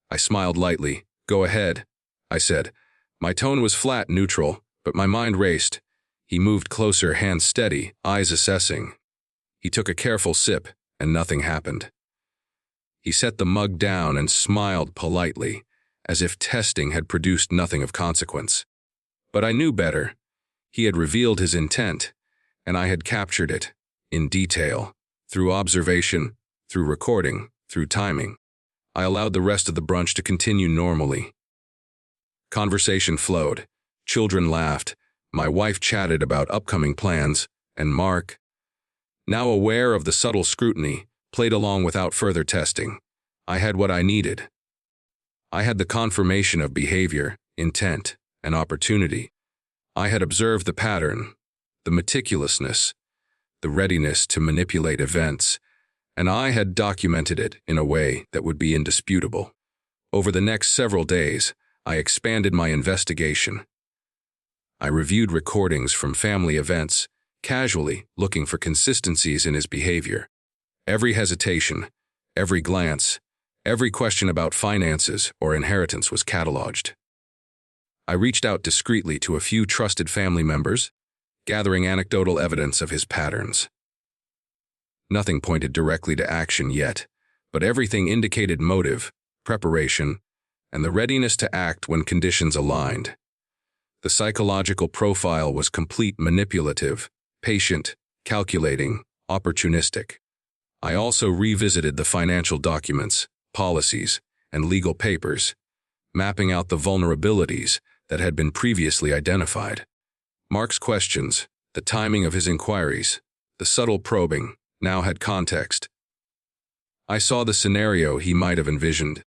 I smiled lightly. "Go ahead," I said. My tone was flat, neutral, but my mind raced. He moved closer, hands steady, eyes assessing. He took a careful sip, and nothing happened. He set the mug down and smiled politely, as if testing had produced nothing of consequence. But I knew better. He had revealed his intent, and I had captured it, in detail, through observation, through recording, through timing. I allowed the rest of the brunch to continue normally. Conversation flowed. Children laughed. My wife chatted about upcoming plans, and Mark, now aware of the subtle scrutiny, played along without further testing. I had what I needed. I had the confirmation of behavior, intent, and opportunity. I had observed the pattern, the meticulousness, the readiness to manipulate events, and I had documented it in a way that would be indisputable. Over the next several days, I expanded my investigation. I reviewed recordings from family events, casually looking for consistencies in his behavior. Every hesitation, every glance, every question about finances or inheritance was cataloged. I reached out discreetly to a few trusted family members, gathering anecdotal evidence of his patterns. Nothing pointed directly to action yet, but everything indicated motive, preparation, and the readiness to act when conditions aligned. The psychological profile was complete, manipulative, patient, calculating, opportunistic. I also revisited the financial documents, policies, and legal papers, mapping out the vulnerabilities that had been previously identified. Mark's questions, the timing of his inquiries, the subtle probing, now had context. I saw the scenario he might have envisioned,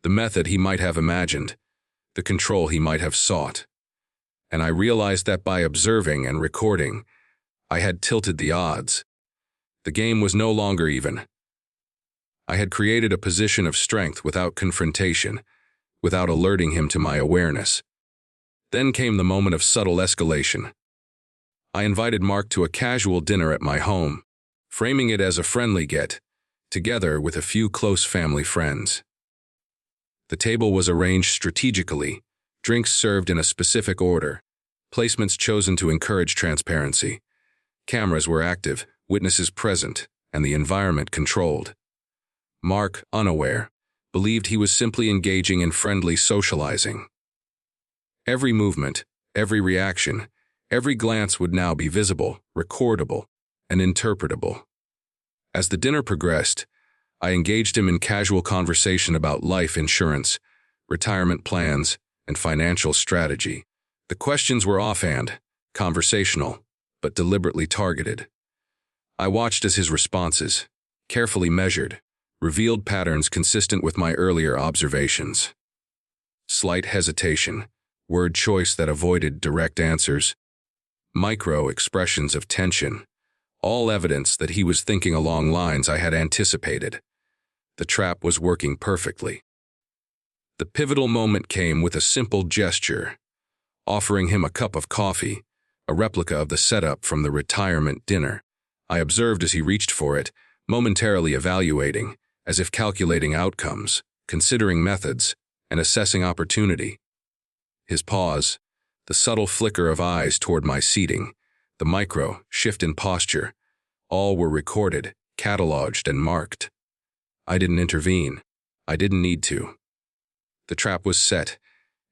the method he might have imagined, the control he might have sought. And I realized that by observing and recording, I had tilted the odds. The game was no longer even. I had created a position of strength without confrontation, without alerting him to my awareness. Then came the moment of subtle escalation. I invited Mark to a casual dinner at my home, framing it as a friendly get, together with a few close family friends. The table was arranged strategically, drinks served in a specific order, placements chosen to encourage transparency. Cameras were active, witnesses present, and the environment controlled. Mark, unaware, believed he was simply engaging in friendly socializing. Every movement, every reaction, every glance would now be visible, recordable, and interpretable. As the dinner progressed, I engaged him in casual conversation about life insurance, retirement plans, and financial strategy. The questions were offhand, conversational, but deliberately targeted. I watched as his responses, carefully measured, revealed patterns consistent with my earlier observations. Slight hesitation, word choice that avoided direct answers, micro-expressions of tension, all evidence that he was thinking along lines I had anticipated. The trap was working perfectly. The pivotal moment came with a simple gesture, offering him a cup of coffee, a replica of the setup from the retirement dinner. I observed as he reached for it, momentarily evaluating, as if calculating outcomes, considering methods, and assessing opportunity. His pause, the subtle flicker of eyes toward my seating, the micro shift in posture, all were recorded, cataloged, and marked. I didn't intervene. I didn't need to. The trap was set,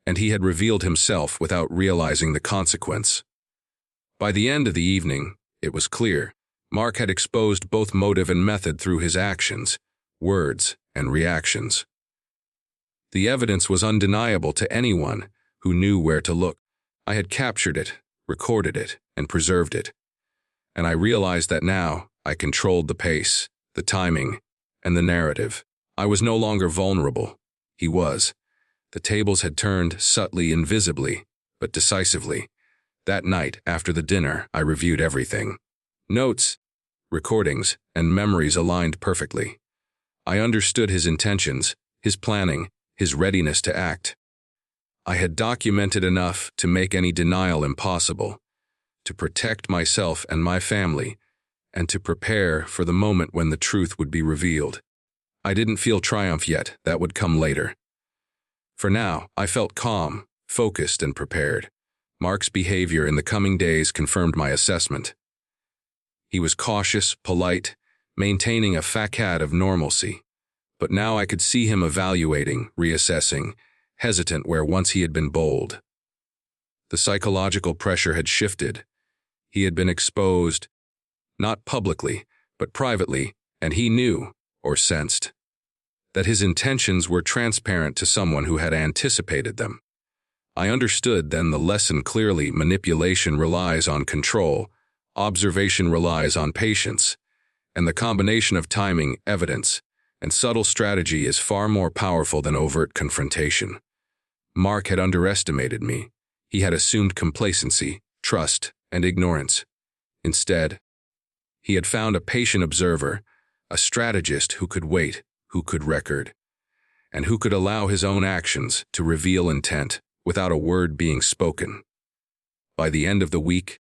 and he had revealed himself without realizing the consequence. By the end of the evening, it was clear. Mark had exposed both motive and method through his actions, words, and reactions. The evidence was undeniable to anyone who knew where to look. I had captured it, recorded it, and preserved it. And I realized that now I controlled the pace, the timing, and the narrative. I was no longer vulnerable. He was. The tables had turned subtly, invisibly, but decisively. That night, after the dinner, I reviewed everything. Notes, recordings, and memories aligned perfectly. I understood his intentions, his planning, his readiness to act. I had documented enough to make any denial impossible, to protect myself and my family, and to prepare for the moment when the truth would be revealed. I didn't feel triumph yet, that would come later. For now, I felt calm, focused, and prepared. Mark's behavior in the coming days confirmed my assessment. He was cautious, polite, maintaining a facade of normalcy. But now I could see him evaluating, reassessing, hesitant where once he had been bold. The psychological pressure had shifted. He had been exposed, not publicly, but privately, and he knew, or sensed, that his intentions were transparent to someone who had anticipated them. I understood then the lesson clearly: manipulation relies on control, observation relies on patience, and the combination of timing, evidence, and subtle strategy is far more powerful than overt confrontation. Mark had underestimated me. He had assumed complacency, trust, and ignorance. Instead, he had found a patient observer, a strategist who could wait, who could record, and who could allow his own actions to reveal intent without a word being spoken. By the end of the week,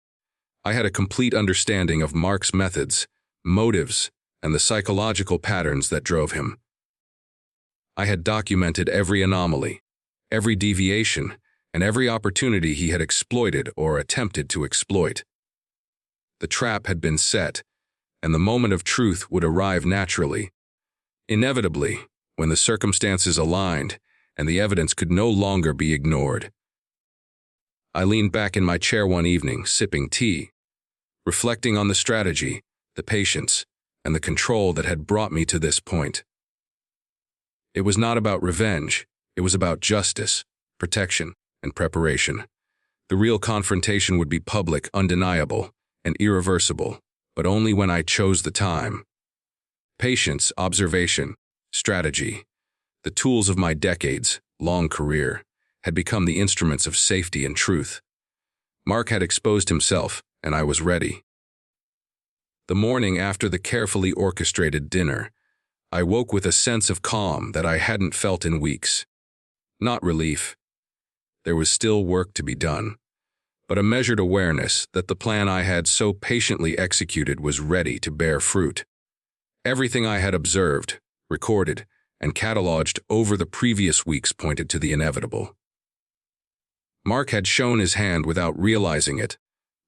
I had a complete understanding of Mark's methods, motives, and the psychological patterns that drove him. I had documented every anomaly, every deviation, and every opportunity he had exploited or attempted to exploit. The trap had been set, and the moment of truth would arrive naturally, inevitably, when the circumstances aligned and the evidence could no longer be ignored. I leaned back in my chair one evening, sipping tea, reflecting on the strategy, the patience, and the control that had brought me to this point. It was not about revenge. It was about justice, protection, and preparation. The real confrontation would be public, undeniable, and irreversible, but only when I chose the time. Patience, observation, strategy, the tools of my decades-long career, had become the instruments of safety and truth. Mark had exposed himself, and I was ready. The morning after the carefully orchestrated dinner, I woke with a sense of calm that I hadn't felt in weeks. Not relief. There was still work to be done, but a measured awareness that the plan I had so patiently executed was ready to bear fruit. Everything I had observed, recorded, and cataloged over the previous weeks pointed to the inevitable. Mark had shown his hand without realizing it,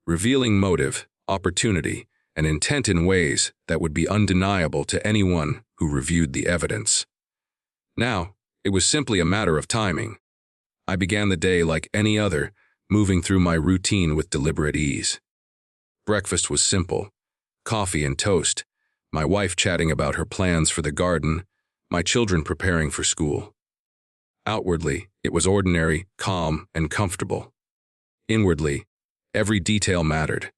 revealing motive, opportunity, and intent in ways that would be undeniable to anyone who reviewed the evidence. Now, it was simply a matter of timing. I began the day like any other, moving through my routine with deliberate ease. Breakfast was simple: coffee and toast, my wife chatting about her plans for the garden, my children preparing for school. Outwardly, it was ordinary, calm, and comfortable. Inwardly, every detail mattered.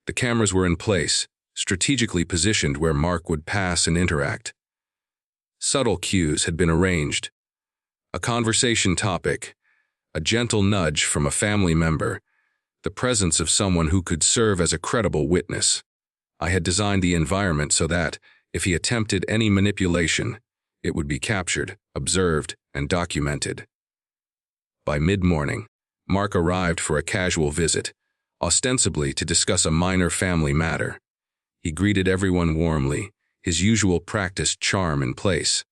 The cameras were in place, strategically positioned where Mark would pass and interact. Subtle cues had been arranged. A conversation topic, a gentle nudge from a family member, the presence of someone who could serve as a credible witness. I had designed the environment so that, if he attempted any manipulation, it would be captured, observed, and documented. By mid-morning, Mark arrived for a casual visit, ostensibly to discuss a minor family matter. He greeted everyone warmly, his usual practiced charm in place.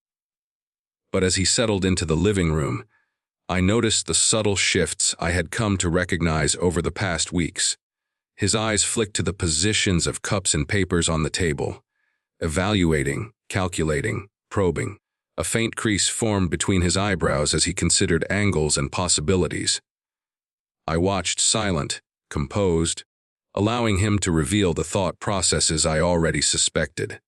But as he settled into the living room, I noticed the subtle shifts I had come to recognize over the past weeks. His eyes flicked to the positions of cups and papers on the table, evaluating, calculating, probing. A faint crease formed between his eyebrows as he considered angles and possibilities. I watched, silent, composed, allowing him to reveal the thought processes I already suspected.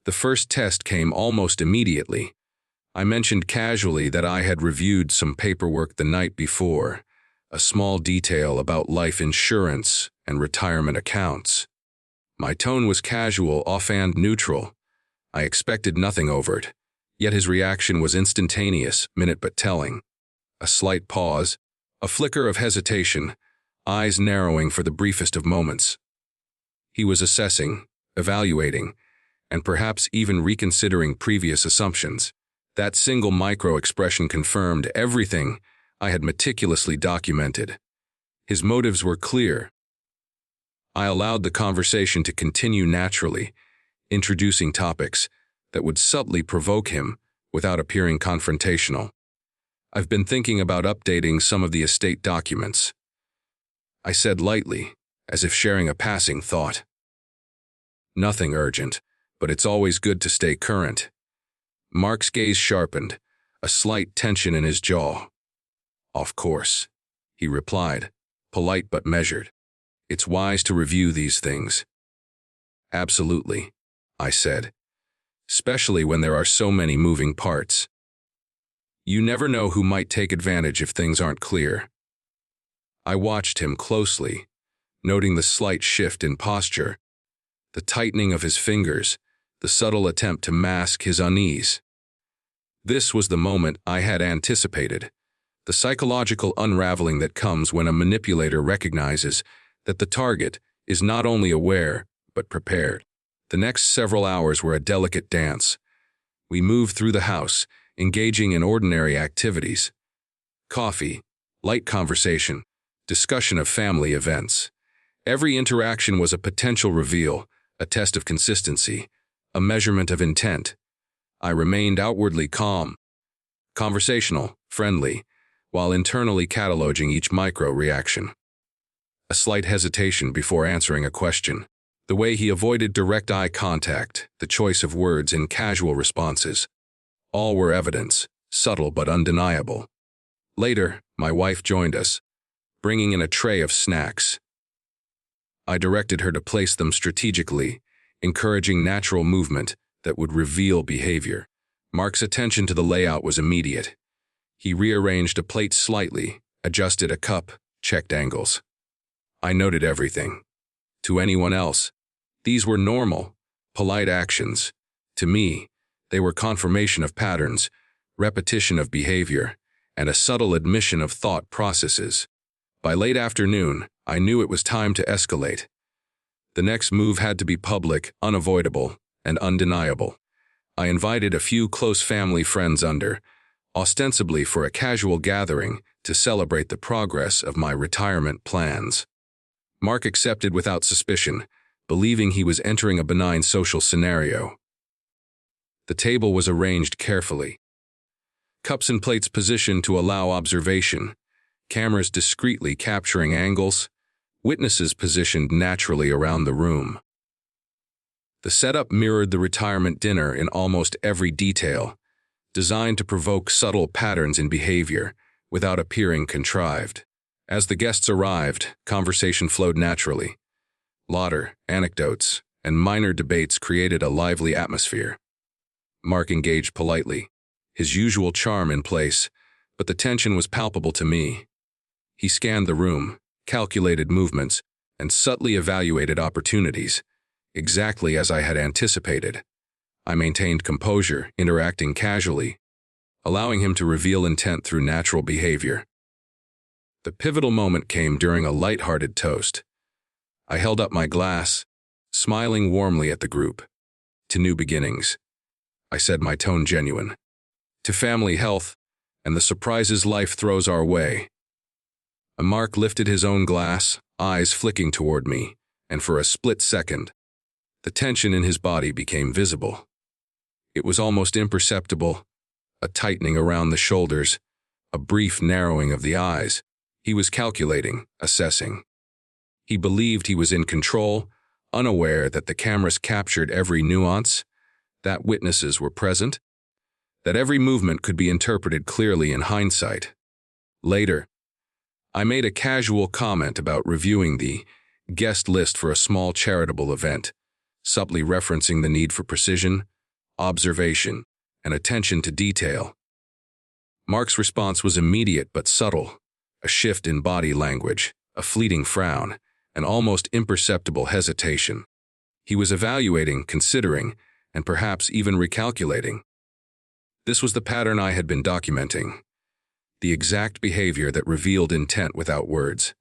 The first test came almost immediately. I mentioned casually that I had reviewed some paperwork the night before, a small detail about life insurance and retirement accounts. My tone was casual, offhand neutral. I expected nothing overt, yet his reaction was instantaneous, minute but telling. A slight pause, a flicker of hesitation, eyes narrowing for the briefest of moments. He was assessing, evaluating, and perhaps even reconsidering previous assumptions. That single micro-expression confirmed everything I had meticulously documented. His motives were clear. I allowed the conversation to continue naturally, introducing topics that would subtly provoke him without appearing confrontational. I've been thinking about updating some of the estate documents, I said lightly, as if sharing a passing thought. Nothing urgent, but it's always good to stay current. Mark's gaze sharpened, a slight tension in his jaw. Of course, he replied, polite but measured. It's wise to review these things. Absolutely, I said, especially when there are so many moving parts. You never know who might take advantage if things aren't clear. I watched him closely, noting the slight shift in posture, the tightening of his fingers, the subtle attempt to mask his unease. This was the moment I had anticipated, the psychological unraveling that comes when a manipulator recognizes that the target is not only aware, but prepared. The next several hours were a delicate dance. We moved through the house, engaging in ordinary activities. Coffee, light conversation, discussion of family events. Every interaction was a potential reveal, a test of consistency, a measurement of intent. I remained outwardly calm, conversational, friendly, while internally cataloging each micro-reaction. A slight hesitation before answering a question. The way he avoided direct eye contact, the choice of words in casual responses. All were evidence, subtle but undeniable. Later, my wife joined us, bringing in a tray of snacks. I directed her to place them strategically, encouraging natural movement that would reveal behavior. Mark's attention to the layout was immediate. He rearranged a plate slightly, adjusted a cup, checked angles. I noted everything. To anyone else, these were normal, polite actions. To me, they were confirmation of patterns, repetition of behavior, and a subtle admission of thought processes. By late afternoon, I knew it was time to escalate. The next move had to be public, unavoidable, and undeniable. I invited a few close family friends under, ostensibly for a casual gathering to celebrate the progress of my retirement plans. Mark accepted without suspicion, believing he was entering a benign social scenario. The table was arranged carefully. Cups and plates positioned to allow observation, cameras discreetly capturing angles, witnesses positioned naturally around the room. The setup mirrored the retirement dinner in almost every detail, designed to provoke subtle patterns in behavior without appearing contrived. As the guests arrived, conversation flowed naturally. Laughter, anecdotes, and minor debates created a lively atmosphere. Mark engaged politely, his usual charm in place, but the tension was palpable to me. He scanned the room, calculated movements, and subtly evaluated opportunities, exactly as I had anticipated. I maintained composure, interacting casually, allowing him to reveal intent through natural behavior. The pivotal moment came during a light-hearted toast. I held up my glass, smiling warmly at the group. To new beginnings, I said, my tone genuine. To family health and the surprises life throws our way. Mark lifted his own glass, eyes flicking toward me, and for a split second, the tension in his body became visible. It was almost imperceptible, a tightening around the shoulders, a brief narrowing of the eyes. He was calculating, assessing. He believed he was in control, unaware that the cameras captured every nuance, that witnesses were present, that every movement could be interpreted clearly in hindsight. Later, I made a casual comment about reviewing the guest list for a small charitable event, subtly referencing the need for precision, observation, and attention to detail. Mark's response was immediate but subtle, a shift in body language, a fleeting frown, an almost imperceptible hesitation. He was evaluating, considering, and perhaps even recalculating. This was the pattern I had been documenting, the exact behavior that revealed intent without words.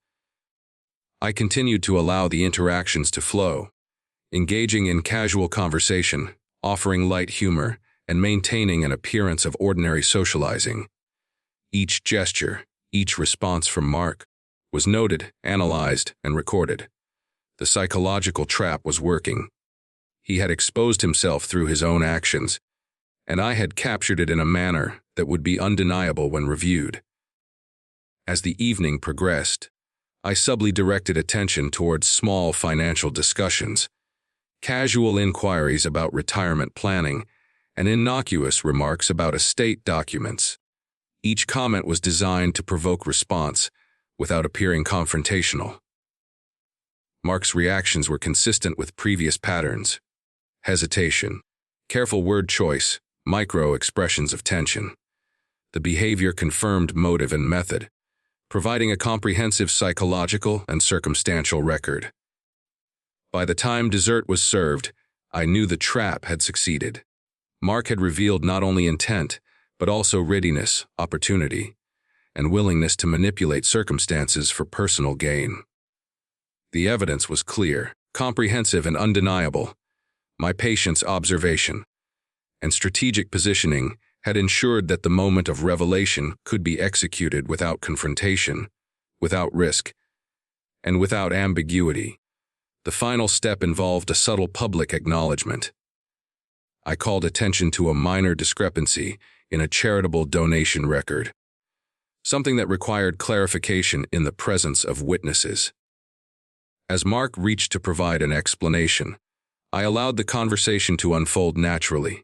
I continued to allow the interactions to flow, engaging in casual conversation, offering light humor, and maintaining an appearance of ordinary socializing. Each gesture, each response from Mark, was noted, analyzed, and recorded. The psychological trap was working. He had exposed himself through his own actions, and I had captured it in a manner that would be undeniable when reviewed. As the evening progressed, I subtly directed attention towards small financial discussions, casual inquiries about retirement planning, and innocuous remarks about estate documents. Each comment was designed to provoke response without appearing confrontational. Mark's reactions were consistent with previous patterns: hesitation, careful word choice, micro-expressions of tension. The behavior confirmed motive and method, providing a comprehensive psychological and circumstantial record. By the time dessert was served, I knew the trap had succeeded. Mark had revealed not only intent, but also readiness, opportunity, and willingness to manipulate circumstances for personal gain. The evidence was clear, comprehensive, and undeniable. My patient's observation and strategic positioning had ensured that the moment of revelation could be executed without confrontation, without risk, and without ambiguity. The final step involved a subtle public acknowledgement. I called attention to a minor discrepancy in a charitable donation record, something that required clarification in the presence of witnesses. As Mark reached to provide an explanation, I allowed the conversation to unfold naturally.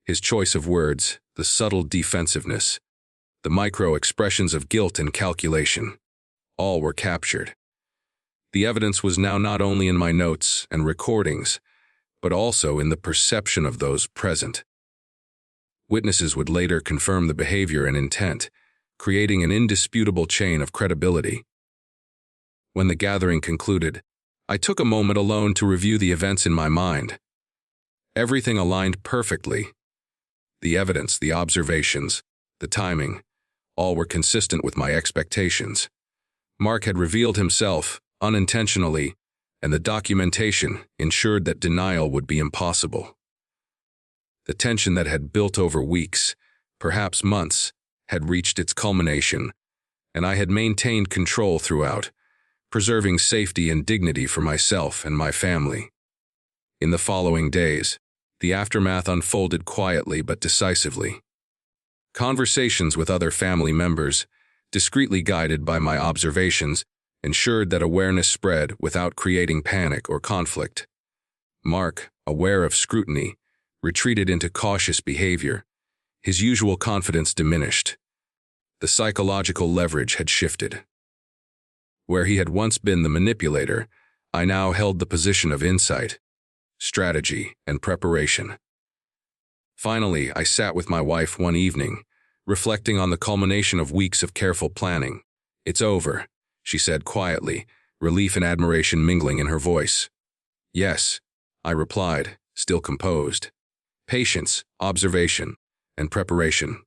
His choice of words, the subtle defensiveness, the micro-expressions of guilt and calculation, all were captured. The evidence was now not only in my notes and recordings, but also in the perception of those present. Witnesses would later confirm the behavior and intent, creating an indisputable chain of credibility. When the gathering concluded, I took a moment alone to review the events in my mind. Everything aligned perfectly. The evidence, the observations, the timing, all were consistent with my expectations. Mark had revealed himself, unintentionally, and the documentation ensured that denial would be impossible. The tension that had built over weeks, perhaps months, had reached its culmination, and I had maintained control throughout, preserving safety and dignity for myself and my family. In the following days, the aftermath unfolded quietly but decisively. Conversations with other family members, discreetly guided by my observations, ensured that awareness spread without creating panic or conflict. Mark, aware of scrutiny, retreated into cautious behavior. His usual confidence diminished. The psychological leverage had shifted. Where he had once been the manipulator, I now held the position of insight, strategy, and preparation. Finally, I sat with my wife one evening, reflecting on the culmination of weeks of careful planning. "It's over," she said quietly, relief and admiration mingling in her voice. "Yes," I replied, still composed. Patience, observation, and preparation.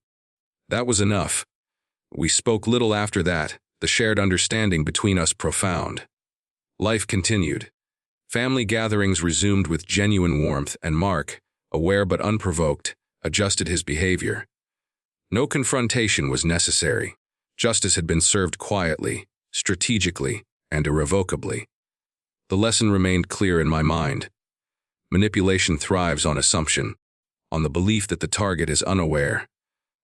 That was enough. We spoke little after that, the shared understanding between us profound. Life continued. Family gatherings resumed with genuine warmth, and Mark, aware but unprovoked, adjusted his behavior. No confrontation was necessary. Justice had been served quietly, strategically, and irrevocably. The lesson remained clear in my mind. Manipulation thrives on assumption, on the belief that the target is unaware.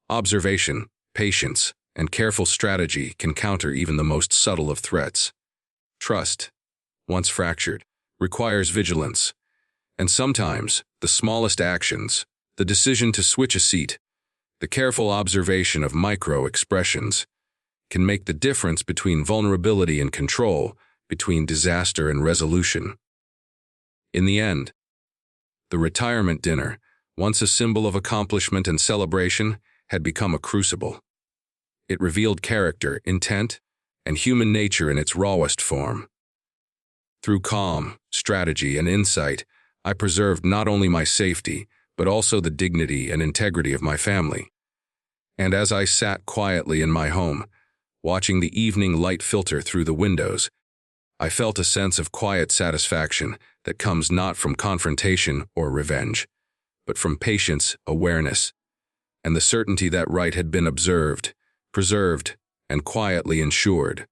Observation, patience, and careful strategy can counter even the most subtle of threats. Trust, once fractured, requires vigilance, and sometimes the smallest actions, the decision to switch a seat, the careful observation of micro-expressions, can make the difference between vulnerability and control, between disaster and resolution. In the end, the retirement dinner, once a symbol of accomplishment and celebration, had become a crucible. It revealed character, intent, and human nature in its rawest form. Through calm, strategy, and insight, I preserved not only my safety, but also the dignity and integrity of my family. And as I sat quietly in my home, watching the evening light filter through the windows, I felt a sense of quiet satisfaction that comes not from confrontation or revenge, but from patience, awareness, and the certainty that right had been observed, preserved, and quietly ensured.